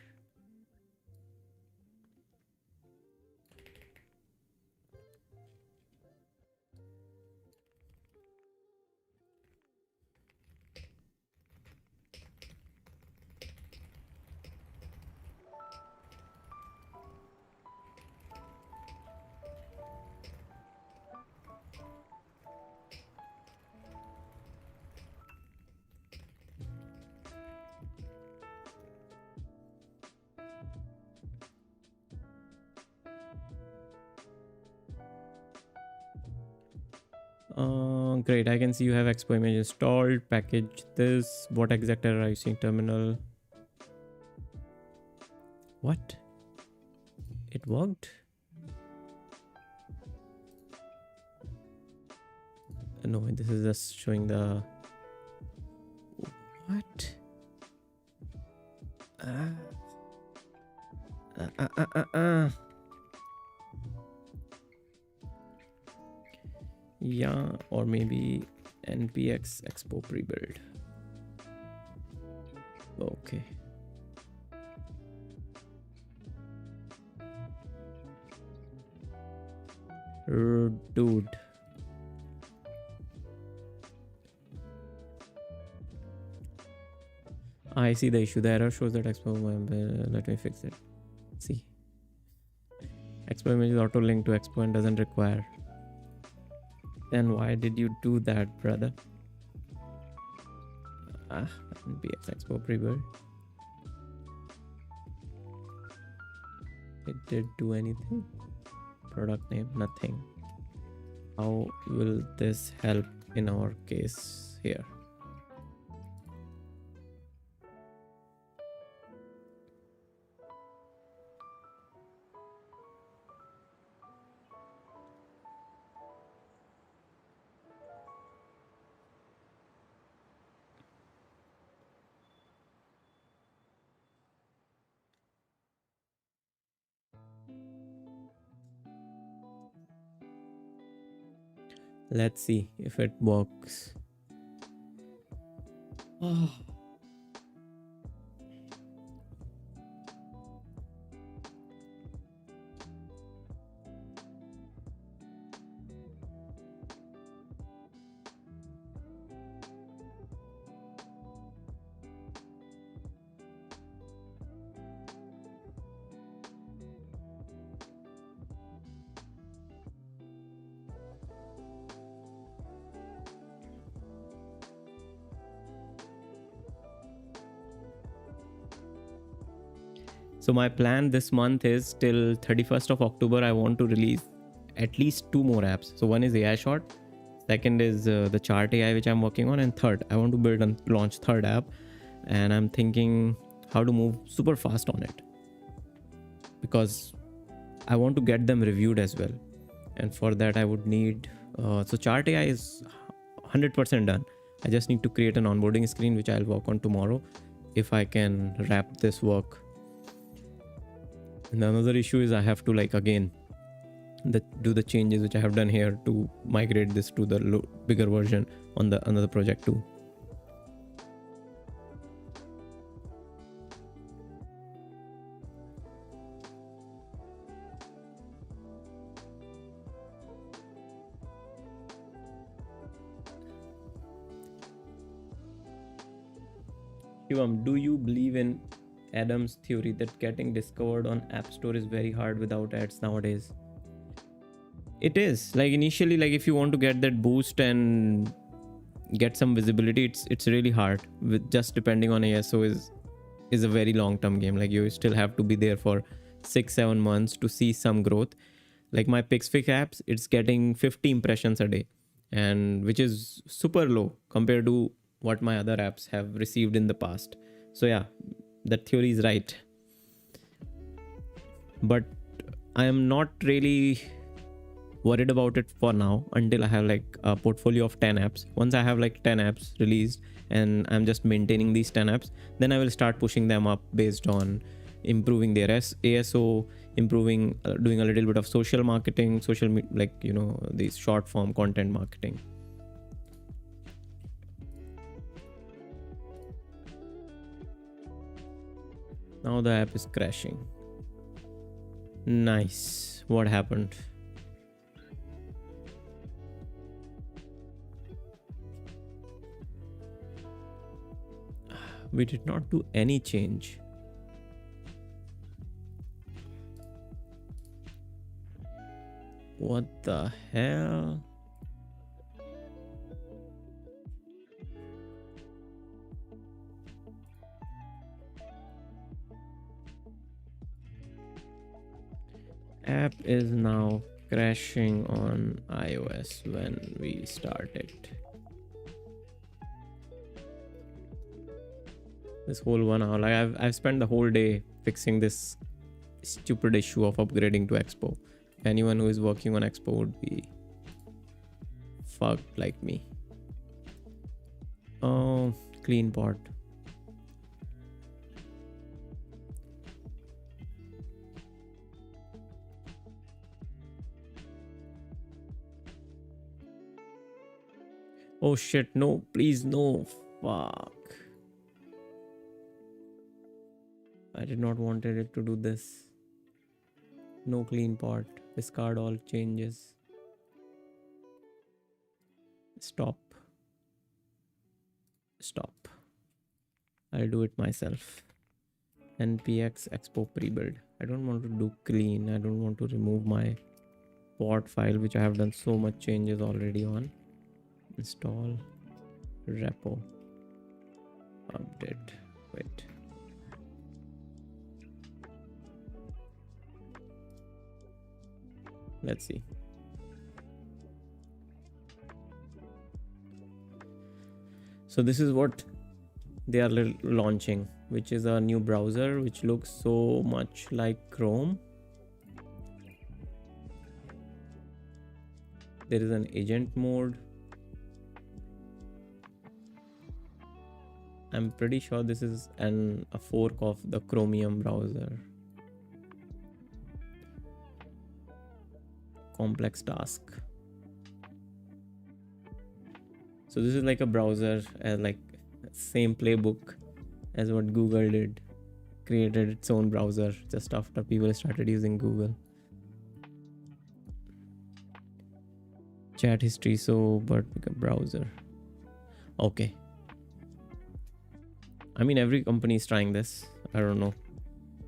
Great, I can see you have expo image installed. Package this. What exact error are you seeing? Terminal. What? It worked. No, this is just showing the what? Yeah, or maybe npx expo pre-build. Okay. Dude. I see the issue. The error shows that expo. Let me fix it. See. Expo image is auto linked to expo and doesn't require. Then why did you do that, brother? NPX expo pre-build. It did do anything? Product name, nothing. How will this help in our case here? Let's see if it works. Oh. So my plan this month is till 31st of October, I want to release at least 2 more apps. So one is AI Short, second is the chart AI, which I'm working on, and third, I want to build and launch third app. And I'm thinking how to move super fast on it, because I want to get them reviewed as well. And for that, I would need, so chart AI is 100% done. I just need to create an onboarding screen, which I'll work on tomorrow if I can wrap this work. And another issue is I have to again do the changes which I have done here to migrate this to the bigger version on the another project too. Shivam, do you believe in Adam's theory that getting discovered on App Store is very hard without ads nowadays? It is. Initially, if you want to get that boost and get some visibility, it's really hard. With just depending on ASO is a very long-term game. You still have to be there for 6-7 months to see some growth. My Pixfix apps, it's getting 50 impressions a day, and which is super low compared to what my other apps have received in the past. So yeah, that theory is right, but I am not really worried about it for now until I have a portfolio of 10 apps. Once I have 10 apps released and I'm just maintaining these 10 apps, then I will start pushing them up based on improving their ASO, improving, doing a little bit of social marketing, these short form content marketing. Now the app is crashing. Nice. What happened? We did not do any change. What the hell? App is now crashing on iOS when we start it. This whole 1 hour, I've spent the whole day fixing this stupid issue of upgrading to Expo. Anyone who is working on Expo would be fucked like me. Oh, clean pot. Oh shit, no, please no. Fuck. I did not want it to do this. No clean pot. Discard all changes. Stop. Stop. I'll do it myself. NPX Expo pre-build. I don't want to do clean. I don't want to remove my pot file, which I have done so much changes already on. Install repo. Update. Wait. Let's see. So this is what they are launching, which is a new browser which looks so much like Chrome. There is an agent mode. I'm pretty sure this is a fork of the Chromium browser. Complex task. So this is like a browser, like same playbook as what Google did. Created its own browser just after people started using Google. Chat history, so but become browser. Okay. I mean, every company is trying this. I don't know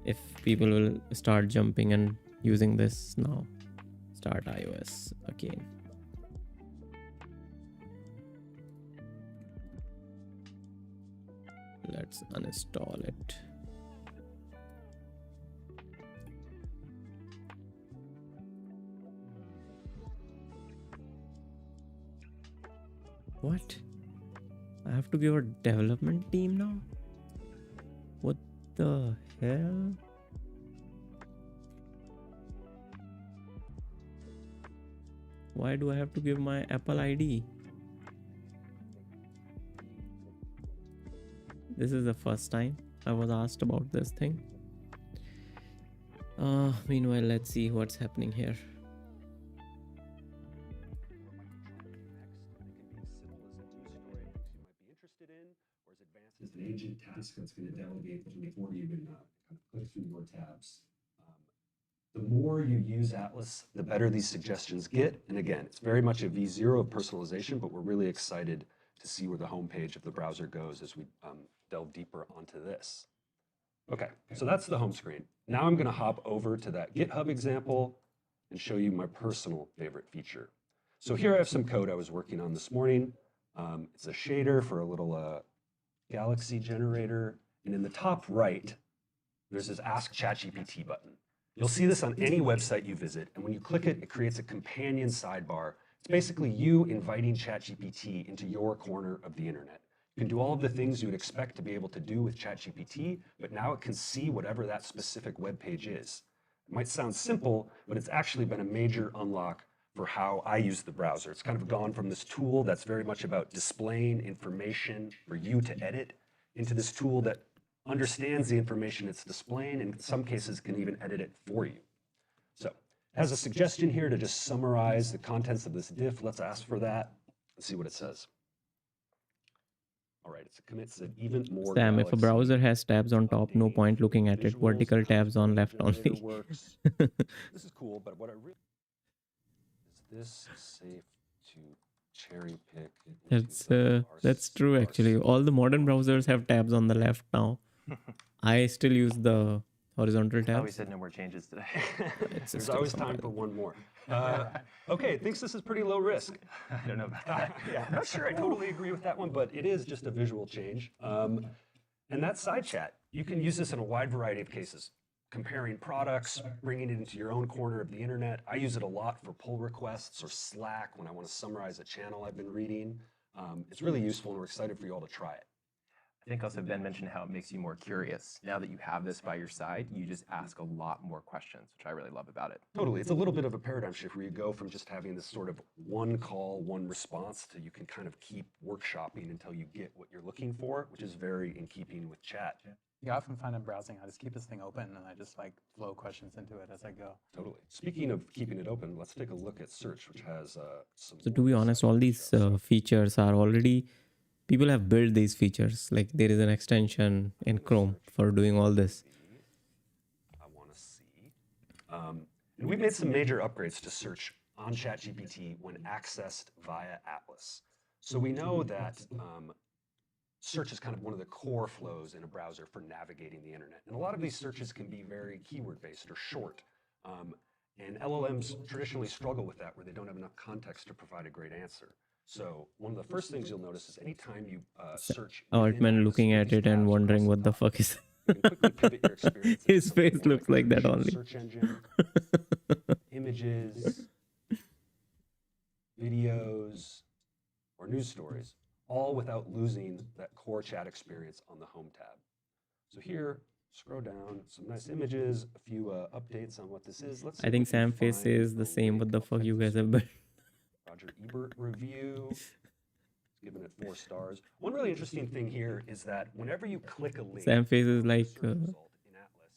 if people will start jumping and using this now. Start iOS again. Let's uninstall it. What? I have to give a development team now? What the hell? Why do I have to give my Apple ID? This is the first time I was asked about this thing. Meanwhile, let's see what's happening here. It's an agent task that's going to delegate before you even kind of click through your tabs. The more you use Atlas, the better these suggestions get. And again, it's very much a V0 of personalization, but we're really excited to see where the homepage of the browser goes as we delve deeper onto this. Okay, so that's the home screen. Now I'm going to hop over to that GitHub example and show you my personal favorite feature. So here I have some code I was working on this morning. It's a shader for a little Galaxy generator. And in the top right, there's this Ask ChatGPT button. You'll see this on any website you visit. And when you click it, it creates a companion sidebar. It's basically you inviting ChatGPT into your corner of the internet. You can do all of the things you would expect to be able to do with ChatGPT, but now it can see whatever that specific web page is. It might sound simple, but it's actually been a major unlock for how I use the browser. It's kind of gone from this tool that's very much about displaying information for you to edit into this tool that understands the information it's displaying and in some cases can even edit it for you. So it has a suggestion here to just summarize the contents of this diff. Let's ask for that and see what it says. All right, it's a commit said even more. Sam, if a browser has tabs on top, no point looking at it. Vertical tabs on left only. This is cool, but what I really is this safe to cherry pick? That's true actually. All the modern browsers have tabs on the left now. I still use the horizontal tabs. Oh, we said no more changes today. There's always time for one more. Okay, it thinks this is pretty low risk. I don't know about that. Yeah, I'm not sure I totally agree with that one, but it is just a visual change. And that side chat, you can use this in a wide variety of cases. Comparing products, bringing it into your own corner of the internet. I use it a lot for pull requests or Slack when I want to summarize a channel I've been reading. It's really useful and we're excited for you all to try it. I think also Ben mentioned how it makes you more curious. Now that you have this by your side, you just ask a lot more questions, which I really love about it. Totally. It's a little bit of a paradigm shift where you go from just having this sort of one call, one response to you can kind of keep workshopping until you get what you're looking for, which is very in keeping with chat. Yeah, I often find in browsing, I just keep this thing open and I just like flow questions into it as I go. Totally. Speaking of keeping it open, let's take a look at search, which has some. So to be honest, all these features are already, people have built these features. Like there is an extension in Chrome for doing all this. I want to see. And we made some major upgrades to search on ChatGPT when accessed via Atlas. So we know that search is kind of one of the core flows in a browser for navigating the internet. And a lot of these searches can be very keyword-based or short. And LLMs traditionally struggle with that where they don't have enough context to provide a great answer. So one of the first things you'll notice is anytime you search Altman looking at it and wondering what the fuck is you can quickly pivot your experience into his something face more looks like that traditional only. Search engine, images, videos, or news stories, all without losing that core chat experience on the home tab. So here, scroll down, some nice images, a few updates on what this is. Let's see I if think we can Sam face find is a the same. What link. the I'll fuck type you this guys have in. built? Roger Ebert review. Giving it 4 stars. One really interesting thing here is that whenever you click a link, Sam face is on a like, search result in Atlas,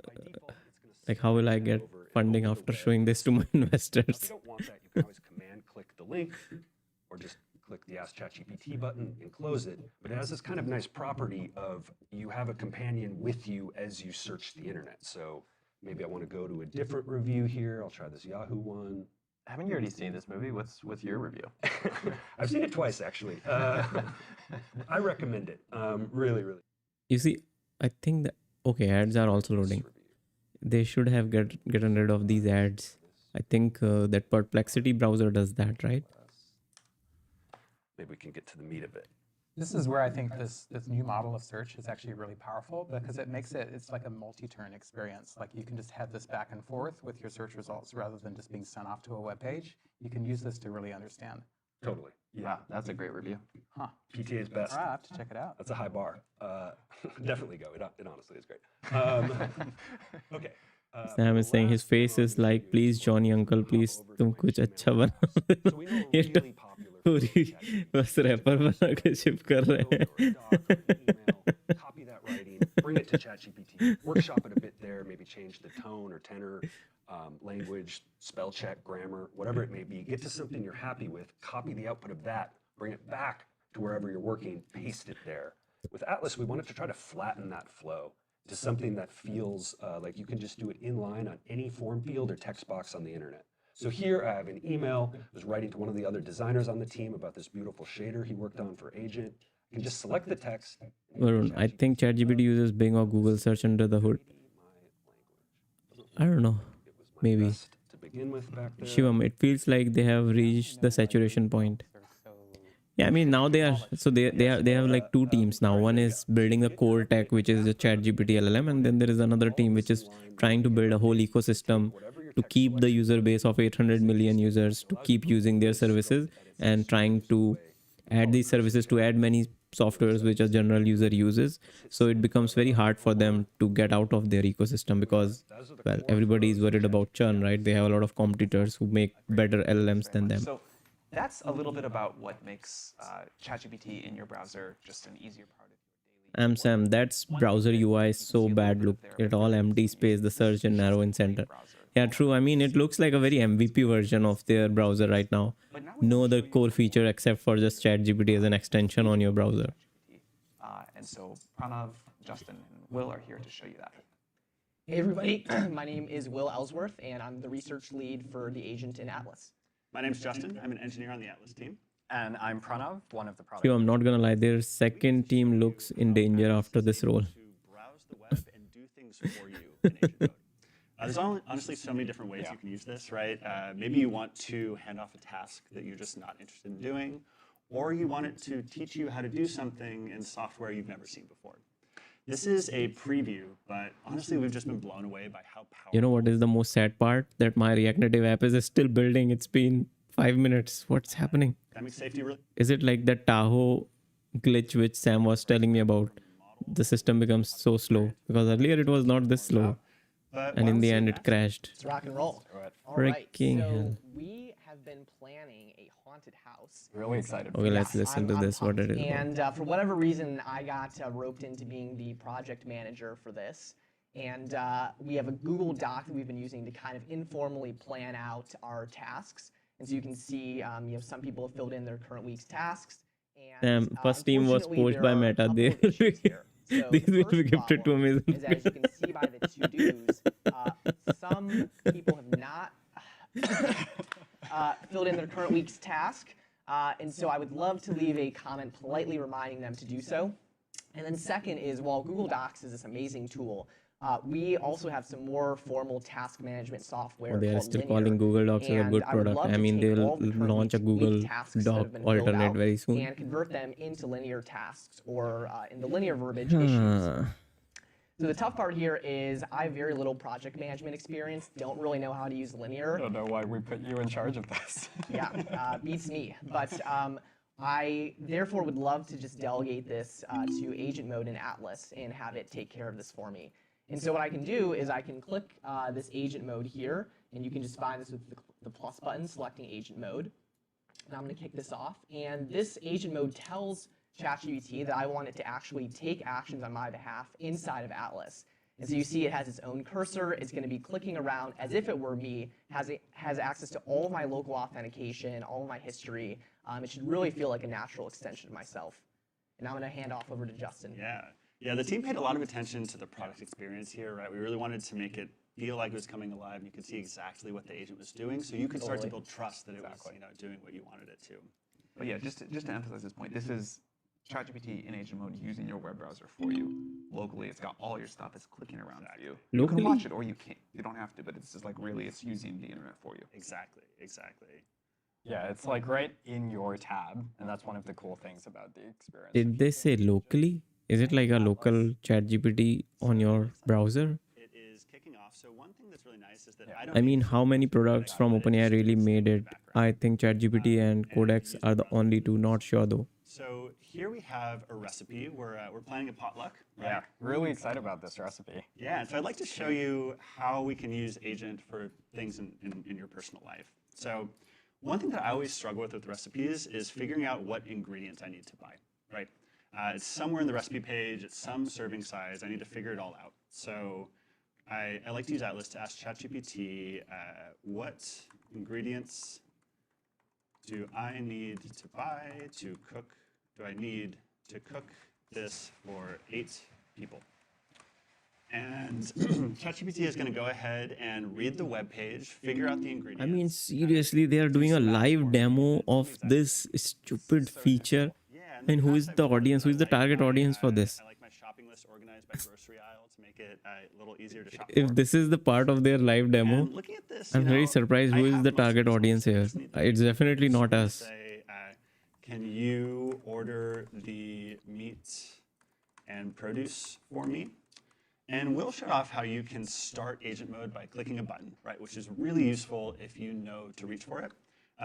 by default, it's gonna like how will I select get over and funding over the after web showing this to my Now, if you investors? don't want that, you can always command click the link or just click the Ask ChatGPT button and close it. But it has this kind of nice property of you have a companion with you as you search the internet. So maybe I want to go to a different review here. I'll try this Yahoo one. Haven't you already seen this movie? What's your review? I've seen it twice, actually. I recommend it. Really, really. You see, I think that, okay, ads are also loading. They should have gotten rid of these ads. I think that Perplexity browser does that, right? Maybe we can get to the meat of it. This is where I think this new model of search is actually really powerful because it makes it's like a multi-turn experience. Like you can just head this back and forth with your search results rather than just being sent off to a web page. You can use this to really understand. Totally. Yeah, that's a great review. Huh. PTA's best. All right, I have to check it out. That's a high bar. Definitely go. It honestly is great. Okay. Sam is saying his face is like, please Johnny uncle, please तुम कुछ अच्छा बना. So we know a ये really popular पूरी feature बस wrapper बना के ship कर रहे or a हैं. doc or an email, copy that writing, bring it to ChatGPT, workshop it a bit there, maybe change the tone or tenor, language, spell check, grammar, whatever it may be. Get to something you're happy with, copy the output of that, bring it back to wherever you're working, paste it there. With Atlas, we wanted to try to flatten that flow to something that feels like you can just do it inline on any form field or text box on the internet. So here I have an email. I was writing to one of the other designers on the team about this beautiful shader he worked on for Agent. You can just select the text. Varun, I think ChatGPT uses Bing or Google search under the hood. I don't know. Maybe. Best to begin with back there. Shivam, it feels like they have reached the saturation point. Yeah, I mean now they are, so they have like two teams now. One is building the core tech, which is the ChatGPT LLM, and then there is another team which is trying to build a whole ecosystem to keep the user base of 800 million users to keep using their services, and trying to add these services to add many softwares which a general user uses. So it becomes very hard for them to get out of their ecosystem because, well, everybody is worried about churn, right? They have a lot of competitors who make better LLMs than them. So that's a little bit about what makes ChatGPT in your browser just an easier part of your daily. Sam, that's browser UI is so bad. Look at all empty space, the search and narrow in center. Yeah, true. I mean, it looks like a very MVP version of their browser right now. No other core feature except for just ChatGPT as an extension on your browser. And so Pranav, Justin, and Will are here to show you that. Hey everybody, my name is Will Ellsworth and I'm the research lead for the agent in Atlas. My name's Justin. I'm an engineer on the Atlas team. And I'm Pranav, one of the product. I'm not gonna lie, their second team looks in danger after this role. To browse the web and do things for you in agent mode. There's honestly so many different ways you can use this, right? Maybe you want to hand off a task that you're just not interested in doing, or you want it to teach you how to do something in software you've never seen before. This is a preview, but honestly, we've just been blown away by how powerful. You know what is the most sad part? That my React Native app is still building. It's been 5 minutes. What's happening? That makes safety really. Is it like the Tahoe glitch which Sam was telling me about. The system becomes so slow because earlier it was not this slow, But and why in don't we the see end it it next? crashed. Let's rock and roll. Alright. All right, Freaking so hell. we have been planning a haunted house. Really excited. Okay, let's Yes, listen to I'm this. What pumped. it is about. And for whatever reason, I got roped into being the project manager for this. And we have a Google Doc that we've been using to kind of informally plan out our tasks. And so you can see, some people have filled in their current week's tasks. And First team was unfortunately, poached there by are a Meta. couple They of issues here. So these the will be first gifted to problem Amazon. is, as you can see by the to-dos, some people have not filled in their current week's task. And so I would love to leave a comment politely reminding them to do so. And then second is, while Google Docs is this amazing tool, we also have some more formal task management software They are called still Linear. calling Google Docs as a And good I would product. love I to mean, take they'll all the current launch a week Google tasks that Doc have been filled alternate out very soon. and convert them into linear tasks, or in the linear verbiage, issues. So the tough part here is I have very little project management experience, don't really know how to use Linear. I don't know why we put you in charge of this. Yeah, beats me. But I therefore would love to just delegate this to agent mode in Atlas and have it take care of this for me. And so what I can do is I can click this agent mode here, and you can just find this with the plus button, selecting agent mode. And I'm going to kick this off. And this agent mode tells ChatGPT that I want it to actually take actions on my behalf inside of Atlas. And so you see it has its own cursor. It's going to be clicking around as if it were me, has access to all of my local authentication, all of my history. It should really feel like a natural extension of myself. And I'm going to hand off over to Justin. Yeah, the team paid a lot of attention to the product experience here, right? We really wanted to make it feel like it was coming alive, and you could see exactly what the agent was doing, so you could start to build trust that it was, doing what you wanted it to. But yeah, just to emphasize this point, this is ChatGPT in agent mode using your web browser for you locally. It's got all your stuff. It's clicking around for you. You Locally? can watch it or you can't. You don't have to, but it's just like really, it's using the internet for you. Exactly. Yeah, it's like right in your tab, and that's one of the cool things about the experience. Did they say locally? Is it like a local ChatGPT on your browser? It is kicking off. So one thing that's really nice is that I I mean, how many products from OpenAI really made it? I think ChatGPT and Codex are the only two. Not sure though. So here we have a recipe. We're planning a potluck. Right? Yeah, really excited about this recipe. Yeah, and so I'd like to show you how we can use agent for things in your personal life. So one thing that I always struggle with recipes is figuring out what ingredients I need to buy, right? It's somewhere in the recipe page, it's some serving size, I need to figure it all out. So I like to use Atlas to ask ChatGPT, what ingredients do I need to buy to cook? Do I need to cook this for 8 people? And ChatGPT is going to go ahead and read the web page, figure out the ingredients. I mean, seriously, they are doing a live demo of this stupid feature. And who is the audience? Who is the target audience for this? I like my shopping list organized by grocery aisle to make it a little easier to shop If for. this is the part of their live demo, And looking at this, I'm very surprised. Who I is have the most of target these audience options. I here? just need to It's definitely not us. Say, can you order the meat and produce for me? And we'll show off how you can start agent mode by clicking a button, right? Which is really useful if you know to reach for it.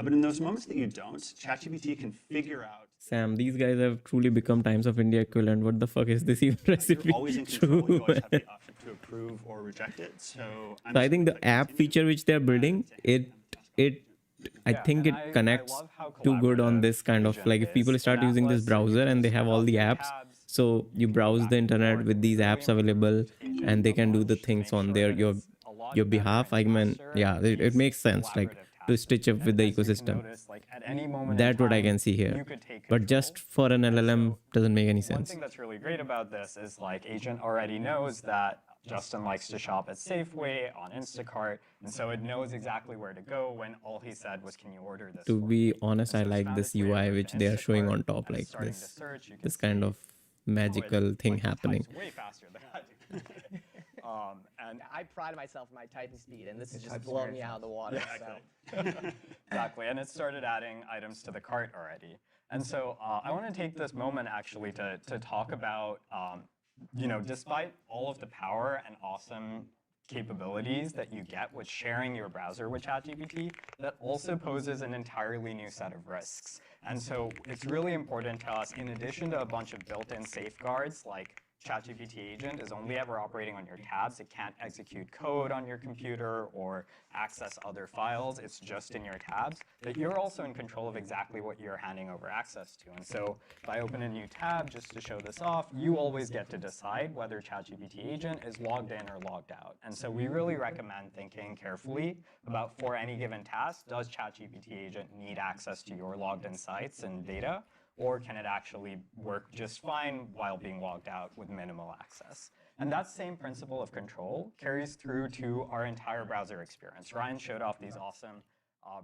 But in those moments that you don't, ChatGPT can figure out. Sam, these guys have truly become Times of India equivalent. What the fuck is this even recipe? You're always in control. You True. always have the option to approve or reject it. So I'm So I just think gonna the click app continue. feature which they're building, I think it connects too good on this kind of, like, if people start using this browser and they have all the apps, so you browse the internet with these apps available and they can do the things on your behalf. I mean, yeah, it makes sense, like, to stitch up with the ecosystem. That's what I can see here. But just for an LLM doesn't make any One sense. thing that's really great about this is like Agent already knows that Justin likes to shop at Safeway, on Instacart, and so it knows exactly where to go when all he said was, "Can you order this?" To for be me?" honest, I And so it's like found this its way UI over which to they are showing Instacart, on top, and like starting this. to search, you can This kind see, of magical thing like, it happening. types way faster than I do. And I pride myself in my typing speed, and this is just blowing me out of the water. So. Exactly, and it started adding items to the cart already. And so I want to take this moment actually to talk about, despite all of the power and awesome capabilities that you get with sharing your browser with ChatGPT, that also poses an entirely new set of risks. And so it's really important to us, in addition to a bunch of built-in safeguards like ChatGPT agent is only ever operating on your tabs. It can't execute code on your computer or access other files. It's just in your tabs. But you're also in control of exactly what you're handing over access to. And so if I open a new tab just to show this off, you always get to decide whether ChatGPT agent is logged in or logged out. And so we really recommend thinking carefully about, for any given task, does ChatGPT agent need access to your logged in sites and data? Or can it actually work just fine while being logged out with minimal access? And that same principle of control carries through to our entire browser experience. Ryan showed off these awesome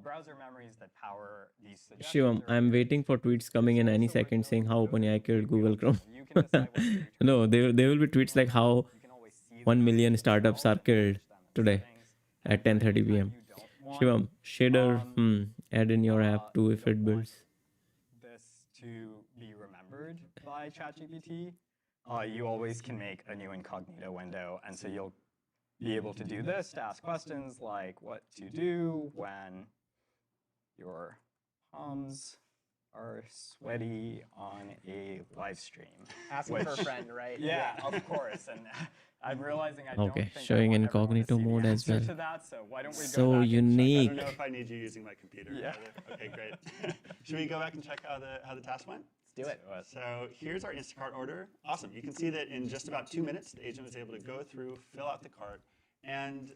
browser memories that power these suggestions. Shivam, I'm waiting for tweets coming in any second saying how OpenAI killed Google Chrome. No, there will be tweets like how 1 million startups are killed today at 10:30 p.m. Shivam, shader, add in your app too if it builds. This to be remembered by ChatGPT, you always can make a new incognito window, and so you'll be able to do this to ask questions like what to do when your palms are sweaty on a live stream. Asking for a friend, right? Yeah, of course. And I'm realizing I don't Okay, think showing I want everyone to incognito see the mode as answer well. to that, so why don't we go So back and check I unique. don't know if I need you using my computer. Yeah. Okay, great. Should we go back and check how the task went? Let's do it. So here's our Instacart order. Awesome. You can see that in just about 2 minutes, the agent was able to go through, fill out the cart, and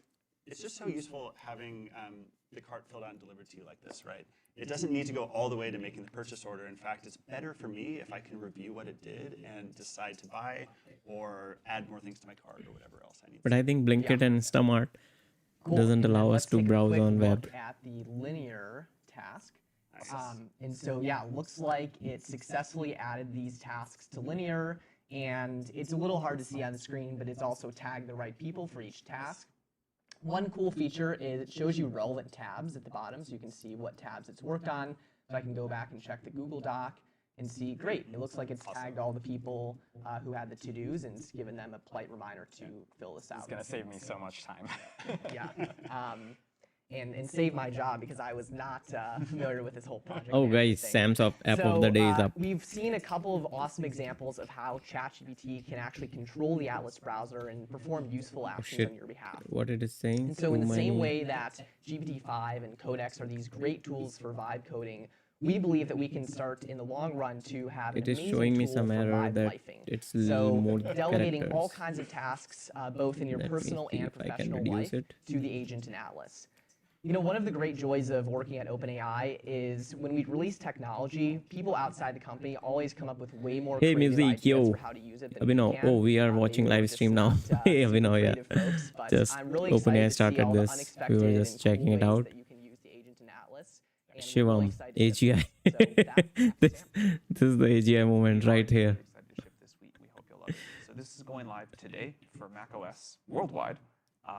it's just so useful having the cart filled out and delivered to you like this, right? It doesn't need to go all the way to making the purchase order. In fact, it's better for me if I can review what it did and decide to buy or add more things to my cart or whatever else I need. But I think Blinkit and Instamart Cool. doesn't And then allow us let's to take a browse quick on look web. at the linear task. Nice. And so, yeah, looks like it successfully added these tasks to linear, and it's a little hard to see on the screen, but it's also tagged the right people for each task. One cool feature is it shows you relevant tabs at the bottom, so you can see what tabs it's worked on. So I can go back and check the Google Doc and see, great, it looks like it's tagged all the people who had the to-dos and it's given them a polite reminder to fill this out. It's going to save me so much time. Yeah. And save my job because I was not familiar with this whole project. Oh, management guys, thing. Sam's app of the day is up. We've seen a couple of awesome examples of how ChatGPT can actually control the Atlas browser and perform useful actions shit. on your behalf. What it is saying? And so in Too the same many- way that GPT-5 and Codex are these great tools for vibe coding, we believe that we can start in the long run to have an It is amazing showing me tool some for error vibe that lifing. it's So more delegating all characters. kinds of tasks, both in your Let me personal see and if I can professional reduce life, it. to the agent in Atlas. You know, one of the great joys of working at OpenAI is when we release technology, people outside the company always come up with way more Hey, creative music, ideas yo. for how to use it than we Abhinav, can. oh, we are Maybe watching we're live just stream now. not, Hey, super Abhinav, yeah. creative folks, but Just I'm really OpenAI excited to see all started the this. We unexpected were and just cool checking it ways out. that you can use the agent in Atlas. And we're Shivam, really excited to ship AGI. it. So that's this is the AGI moment right We're here. excited to ship this week. We hope you'll love it. So this is going live today for macOS worldwide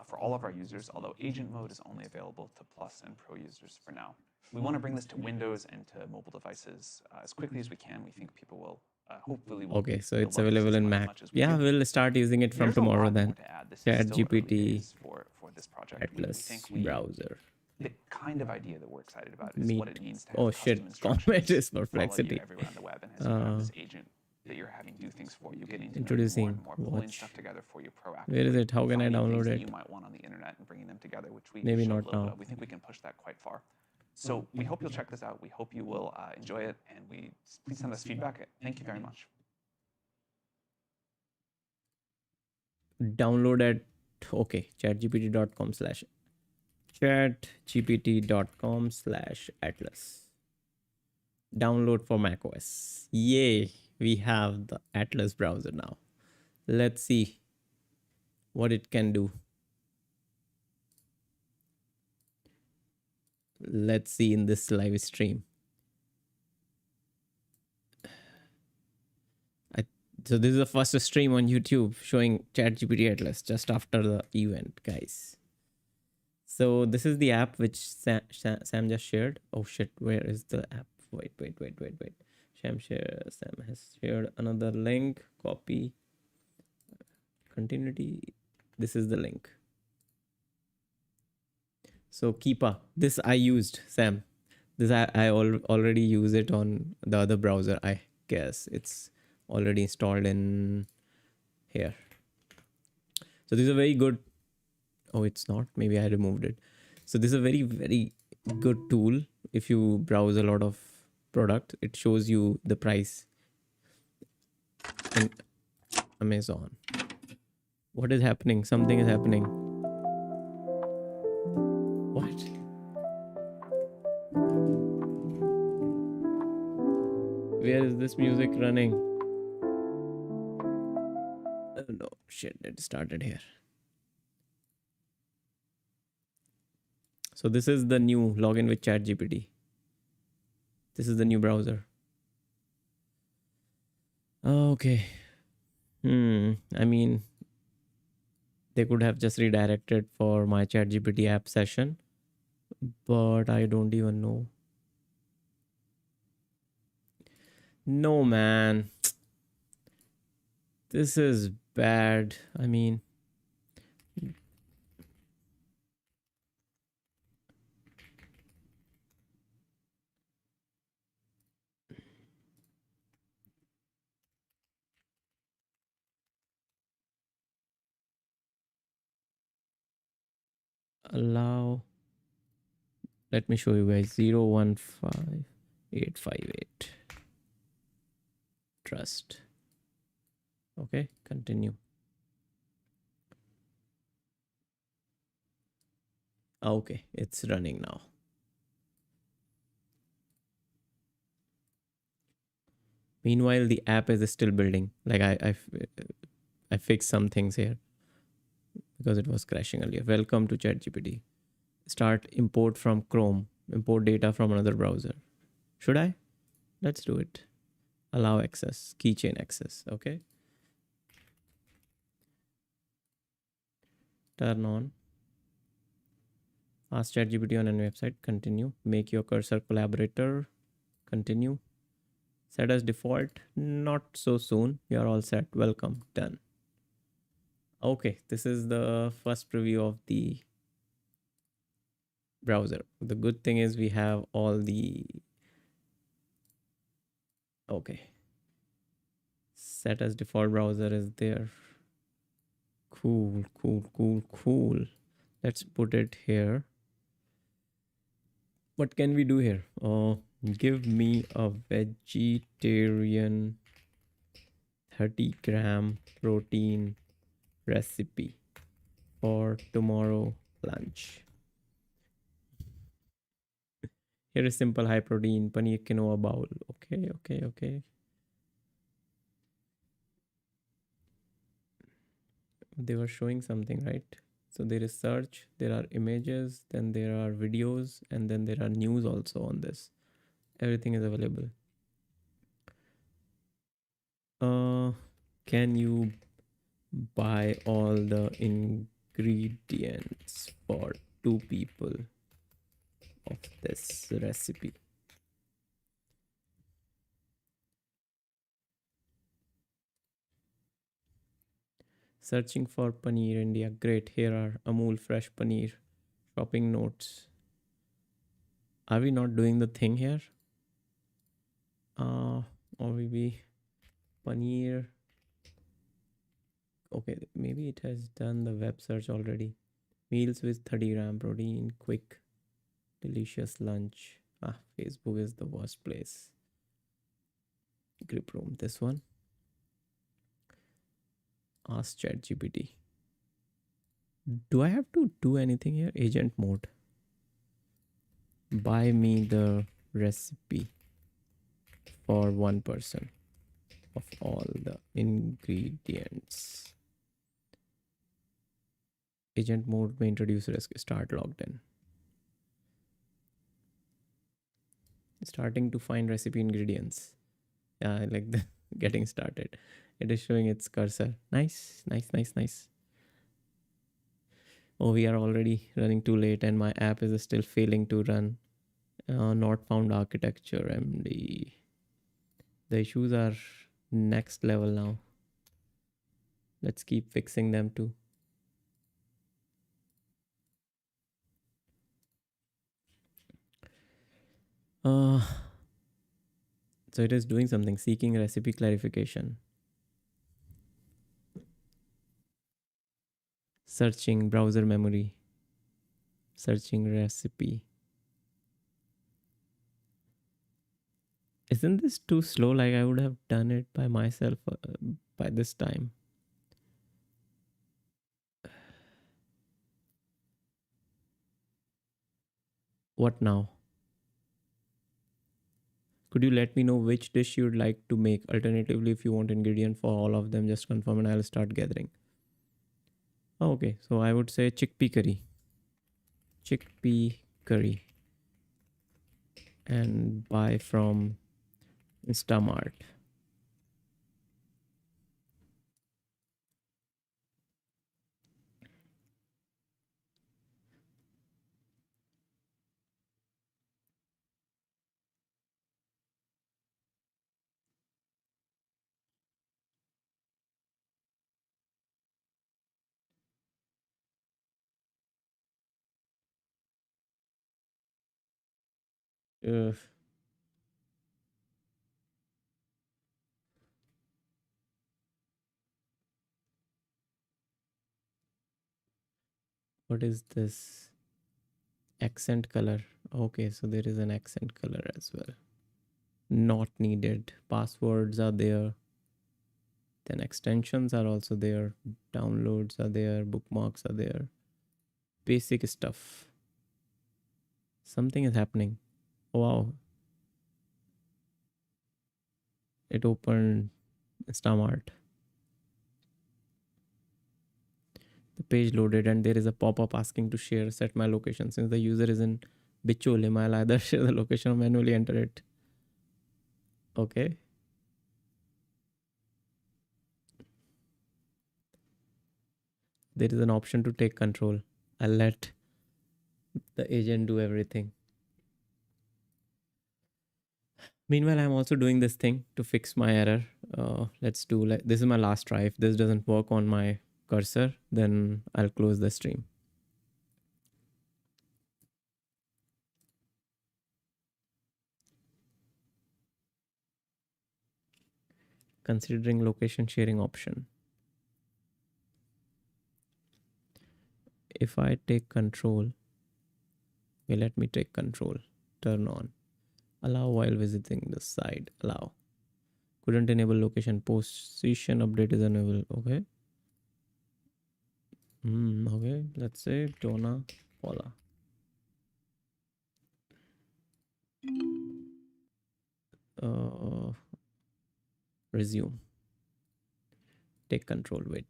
for all of our users, although agent mode is only available to Plus and Pro users for now. We want to bring this to Windows and to mobile devices as quickly as we can. We think people will hopefully will Okay, so will it's love the available in system as Mac. much as we Yeah, do. we'll start using it from There's a lot tomorrow more then. to add. This is still early ChatGPT days for this project. We Atlas think we, browser. the kind of idea that we're excited about is Meet. what it means to have Oh shit, custom comment instructions is follow you perplexity. everywhere on the web, and as you have this agent that you're having do things for you, getting to know you more Introducing and more, pulling watch. stuff together for you proactively. Where is it? How can I finding things download that it? you might want on the internet and bringing them together, which we Maybe showed not a little bit now. of. We think we can push that quite far. So we hope you'll check this out. We hope you will enjoy it, and please send us feedback. Thank you very much. Download at chatgpt.com/atlas. Download for macOS. Yay, we have the Atlas browser now. Let's see what it can do. Let's see in this live stream. So this is the first stream on YouTube showing ChatGPT Atlas just after the event, guys. So this is the app which Sam just shared. Oh shit, where is the app? Wait. Sam has shared another link. Copy. Continuity. This is the link. So Keepa, this I used, Sam. This I already use it on the other browser. I guess it's already installed in here. So this is a very good. Oh, it's not. Maybe I removed it. So this is a very, very good tool. If you browse a lot of product, it shows you the price in Amazon. What is happening? Something is happening. What? Where is this music running? Oh no, shit, it started here. So this is the new login with ChatGPT. This is the new browser. Okay. I mean, they could have just redirected for my ChatGPT app session, but I don't even know. No, man. This is bad. I mean, allow. Let me show you guys. 015858. Trust. Okay, continue. Okay, it's running now. Meanwhile, the app is still building. Like I fixed some things here because it was crashing earlier. Welcome to ChatGPT. Start import from Chrome. Import data from another browser. Should I? Let's do it. Allow access. Keychain access. Okay. Turn on. Ask ChatGPT on any website. Continue. Make your cursor collaborator. Continue. Set as default. Not so soon. You are all set. Welcome. Done. Okay, this is the first preview of the browser. The good thing is we have all the. Okay. Set as default browser is there. Cool, cool, cool, cool. Let's put it here. What can we do here? Give me a vegetarian 30-gram protein recipe for tomorrow lunch. Here is simple high protein paneer quinoa bowl. Okay. They were showing something, right? So there is search, there are images, then there are videos, and then there are news also on this. Everything is available. Can you buy all the ingredients for 2 people of this recipe? Searching for paneer India. Great. Here are Amul fresh paneer. Shopping notes. Are we not doing the thing here? Or maybe paneer. Okay, maybe it has done the web search already. Meals with 30-gram protein. Quick. Delicious lunch. Facebook is the worst place. Grip room. This one. Ask ChatGPT. Do I have to do anything here? Agent mode. Buy me the recipe for 1 person of all the ingredients. Agent mode may introduce risk. Start logged in. Starting to find recipe ingredients. Yeah, I like the getting started. It is showing its cursor. Nice. Oh, we are already running too late and my app is still failing to run. Not found architecture, MD. The issues are next level now. Let's keep fixing them too. Uh, so it is doing something, seeking recipe clarification. Searching browser memory. Searching recipe. Isn't this too slow? Like I would have done it by myself by this time. What now? Could you let me know which dish you'd like to make? Alternatively, if you want ingredient for all of them, just confirm and I'll start gathering. Oh, okay, so I would say chickpea curry. Chickpea curry. And buy from Instamart. Ugh. What is this? Accent color. Okay, so there is an accent color as well. Not needed. Passwords are there. Then extensions are also there. Downloads are there. Bookmarks are there. Basic stuff. Something is happening. Oh, wow. It opened Instamart. The page loaded and there is a pop-up asking to share set my location. Since the user is in Bicholim, I'll either share the location or manually enter it. Okay. There is an option to take control. I'll let the agent do everything. Meanwhile, I'm also doing this thing to fix my error. Let's do this is my last try. If this doesn't work on my cursor, then I'll close the stream. Considering location sharing option. If I take control, okay, let me take control. Turn on. Allow while visiting the site. Allow. Couldn't enable location. Position update is unable. Okay. Okay. Let's say Donna Paula. Resume. Take control. Wait.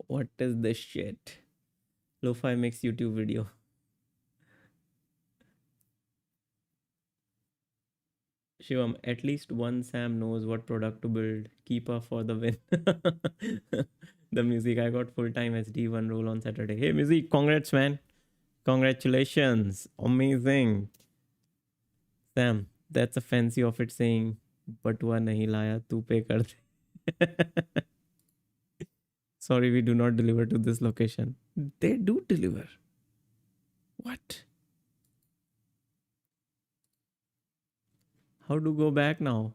What is this shit? Lo-fi makes YouTube video. Shivam, at least one Sam knows what product to build. Keeper for the win. The music, I got full-time SD1 role on Saturday. Hey, music, congrats, man. Congratulations. Amazing. Sam, that's a fancy of it saying, बटुआ नहीं लाया, तू पे कर दे. Sorry, we do not deliver to this location. They do deliver. What? How to go back now?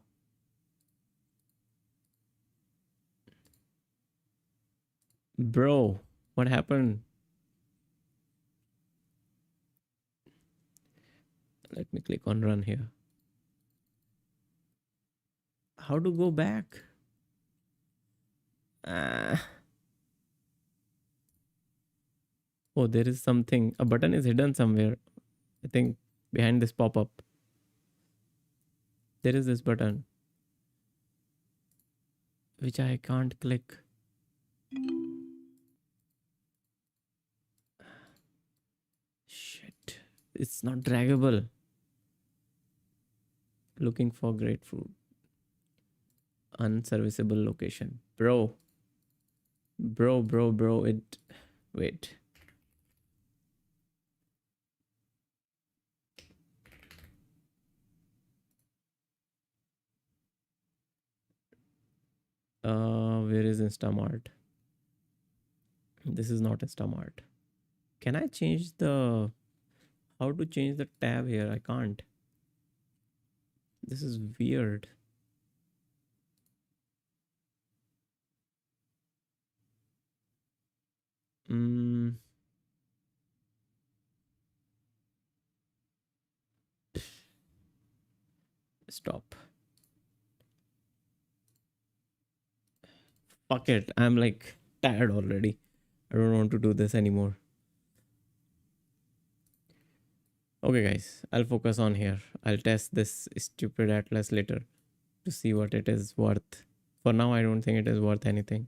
Bro, what happened? Let me click on run here. How to go back? Oh, there is something. A button is hidden somewhere. I think behind this pop-up. There is this button, which I can't click. Shit. It's not draggable. Looking for grapefruit. Unserviceable location. Bro. It. Wait. Where is Instamart? This is not Instamart. Can I change the How to change the tab here? I can't. This is weird. Mm. Stop. Fuck it. I'm like tired already. I don't want to do this anymore. Okay, guys, I'll focus on here. I'll test this stupid atlas later to see what it is worth. For now, I don't think it is worth anything.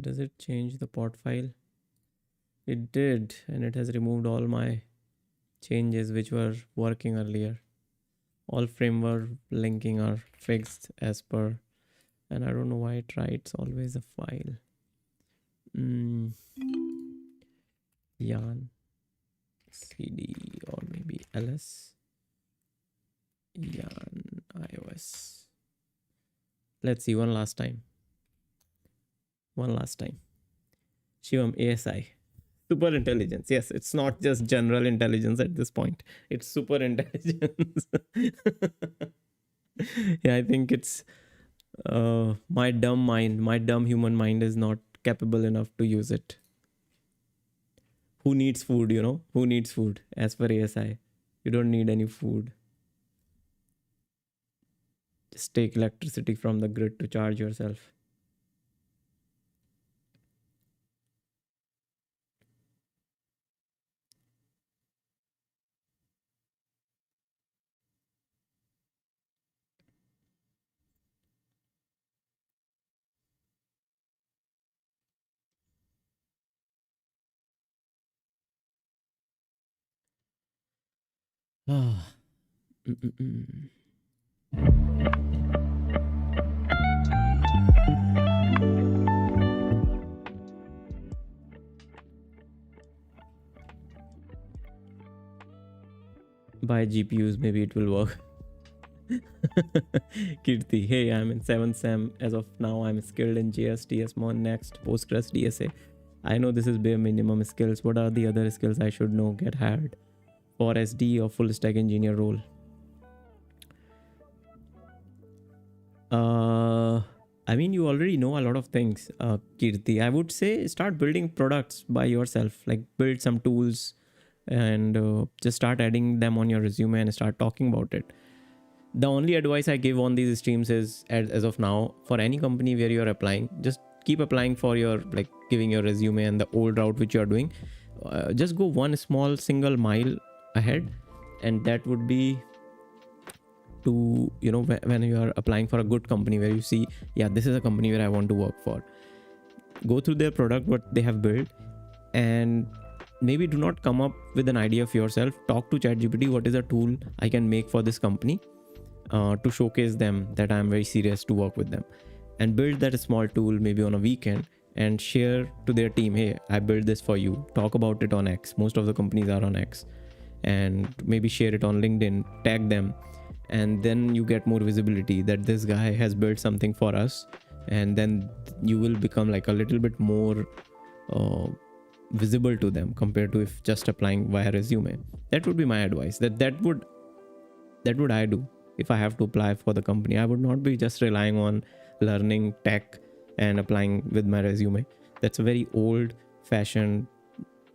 Does it change the pot file? It did, and it has removed all my changes which were working earlier. All framework linking are fixed as per, and I don't know why it writes always a file. Yarn cd or maybe ls yarn iOS. Let's see one last time. Shivam, ASI. Super intelligence. Yes, it's not just general intelligence at this point. It's super intelligence. Yeah, I think it's my dumb human mind is not capable enough to use it. Who needs food, you know? Who needs food? As per ASI, you don't need any food. Just take electricity from the grid to charge yourself. Ah. Buy GPUs, maybe it will work. Kirti, hey, I'm in 7th sem. As of now, I'm skilled in JS, TSMon, Next, Postgres, DSA. I know this is bare minimum skills. What are the other skills I should know? Get hired for SD or full stack engineer role? I mean, you already know a lot of things, Kirti. I would say start building products by yourself. Like build some tools and just start adding them on your resume and start talking about it. The only advice I give on these streams is, as of now, for any company where you're applying, just keep applying for your, like, giving your resume and the old route which you're doing. Just go one small single mile ahead, and that would be to, you know, when you are applying for a good company where you see, yeah, this is a company where I want to work for. Go through their product, what they have built, and maybe do not come up with an idea of yourself. Talk to ChatGPT, what is a tool I can make for this company to showcase them that I'm very serious to work with them, and build that small tool maybe on a weekend and share to their team, hey, I built this for you. Talk about it on X. Most of the companies are on X. And maybe share it on LinkedIn, tag them, and then you get more visibility that this guy has built something for us, and then you will become like a little bit more visible to them compared to if just applying via resume. That would be my advice. That would I do if I have to apply for the company. I would not be just relying on learning tech and applying with my resume. That's a very old fashioned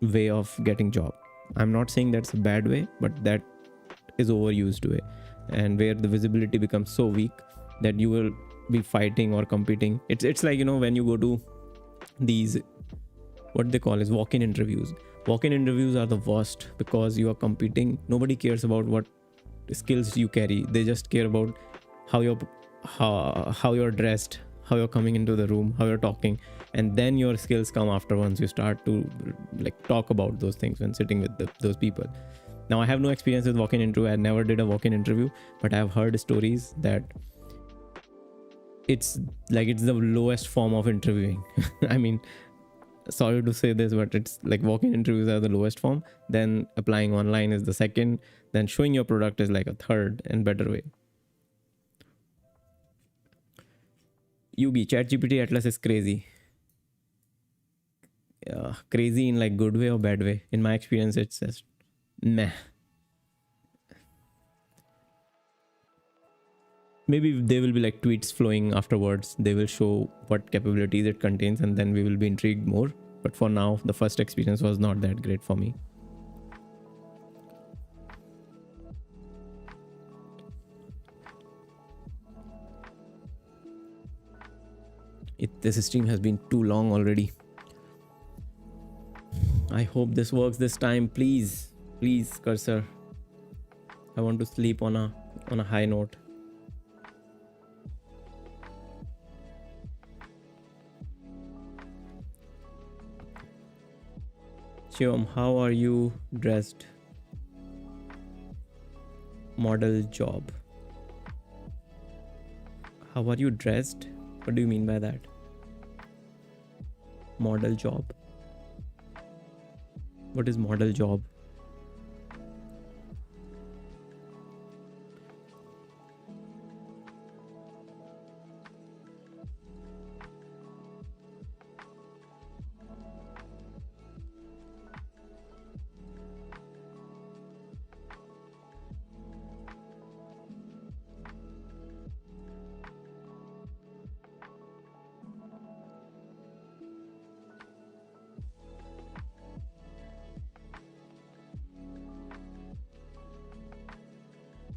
way of getting job. I'm not saying that's a bad way, but that is overused way, and where the visibility becomes so weak that you will be fighting or competing. It's like, you know, when you go to these, what they call is walk-in interviews. Walk-in interviews are the worst because you are competing. Nobody cares about what skills you carry. They just care about how you're dressed, how you're coming into the room, how you're talking, and then your skills come after once you start to like talk about those things when sitting with those people. Now, I have no experience with walk-in interview. I never did a walk-in interview, but I have heard stories that it's the lowest form of interviewing. I mean, sorry to say this, but it's like walk-in interviews are the lowest form. Then applying online is the second. Then showing your product is like a third and better way. Yugi, ChatGPT Atlas is crazy. Crazy in like good way or bad way. In my experience, it's just meh. Maybe there will be like tweets flowing afterwards. They will show what capabilities it contains, and then we will be intrigued more. But for now, the first experience was not that great for me. This stream has been too long already. I hope this works this time. Please, please, cursor. I want to sleep on a high note. Shivam, how are you dressed? Model job. How are you dressed? What do you mean by that? Model job. What is model job?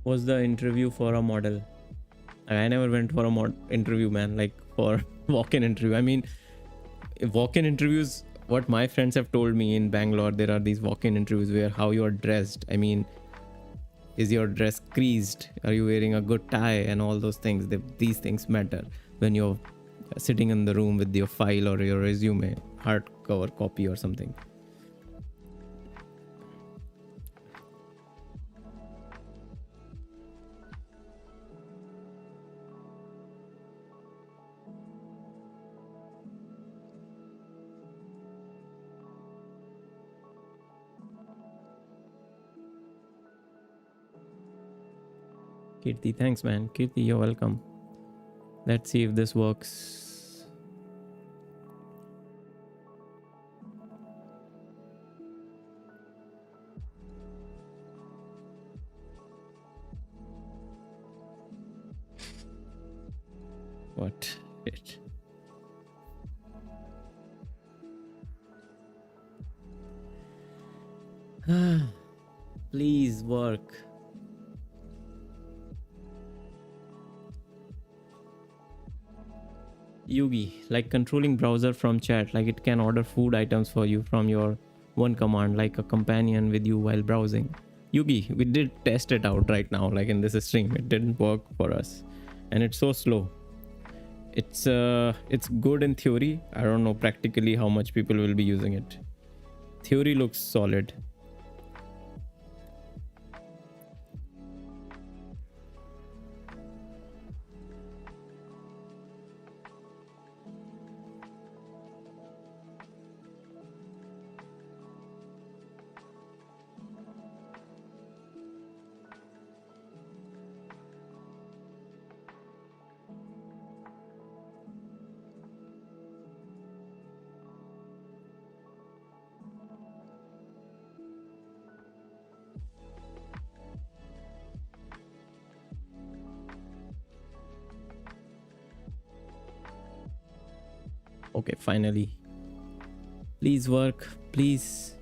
Was the interview for a model? I never went for a interview, man, like for walk-in interview. I mean, walk-in interviews, what my friends have told me in Bangalore, there are these walk-in interviews where how you are dressed. I mean, is your dress creased? Are you wearing a good tie? And all those things. These things matter when you're sitting in the room with your file or your resume, hardcover copy or something. Kirti, thanks, man. Kirti, you're welcome. Let's see if this works. What? Shit. Please work. Yugi, like controlling browser from chat, like it can order food items for you from your one command, like a companion with you while browsing. Yugi, we did test it out right now, like in this stream. It didn't work for us, and it's so slow. It's good in theory. I don't know practically how much people will be using it. Theory looks solid. Okay, finally. Please work. Please.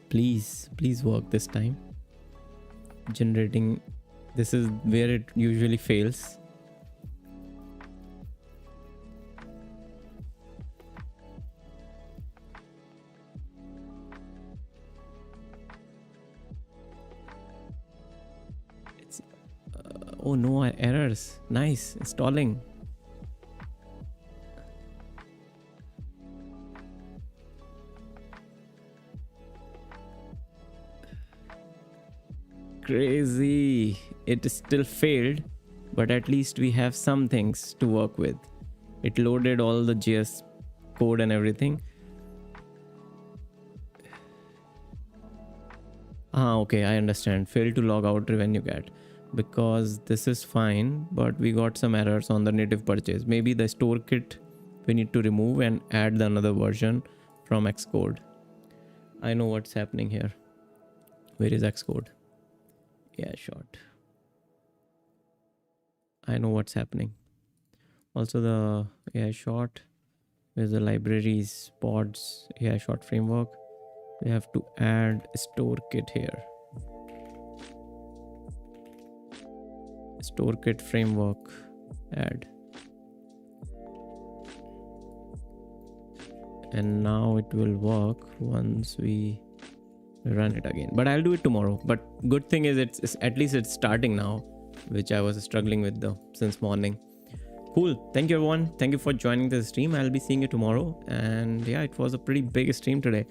Please work this time. Generating. This is where it usually fails. It's. Oh no, errors. Nice. Installing. Crazy. It still failed, but at least we have some things to work with. It loaded all the JS code and everything. Okay, I understand. Failed to log out revenue get. because this is fine, but we got some errors on the native purchase. Maybe the store kit we need to remove and add the another version from Xcode. I know what's happening here. Where is Xcode? Yeah, short. I know what's happening. Also the AI short, where's the libraries, pods, AI short framework. We have to add store kit here. Store kit framework, add. And now it will work once we run it again, but I'll do it tomorrow. But good thing is it's at least it's starting now, which I was struggling with though since morning. Cool. Thank you everyone. Thank you for joining the stream. I'll be seeing you tomorrow. And yeah, it was a pretty big stream today.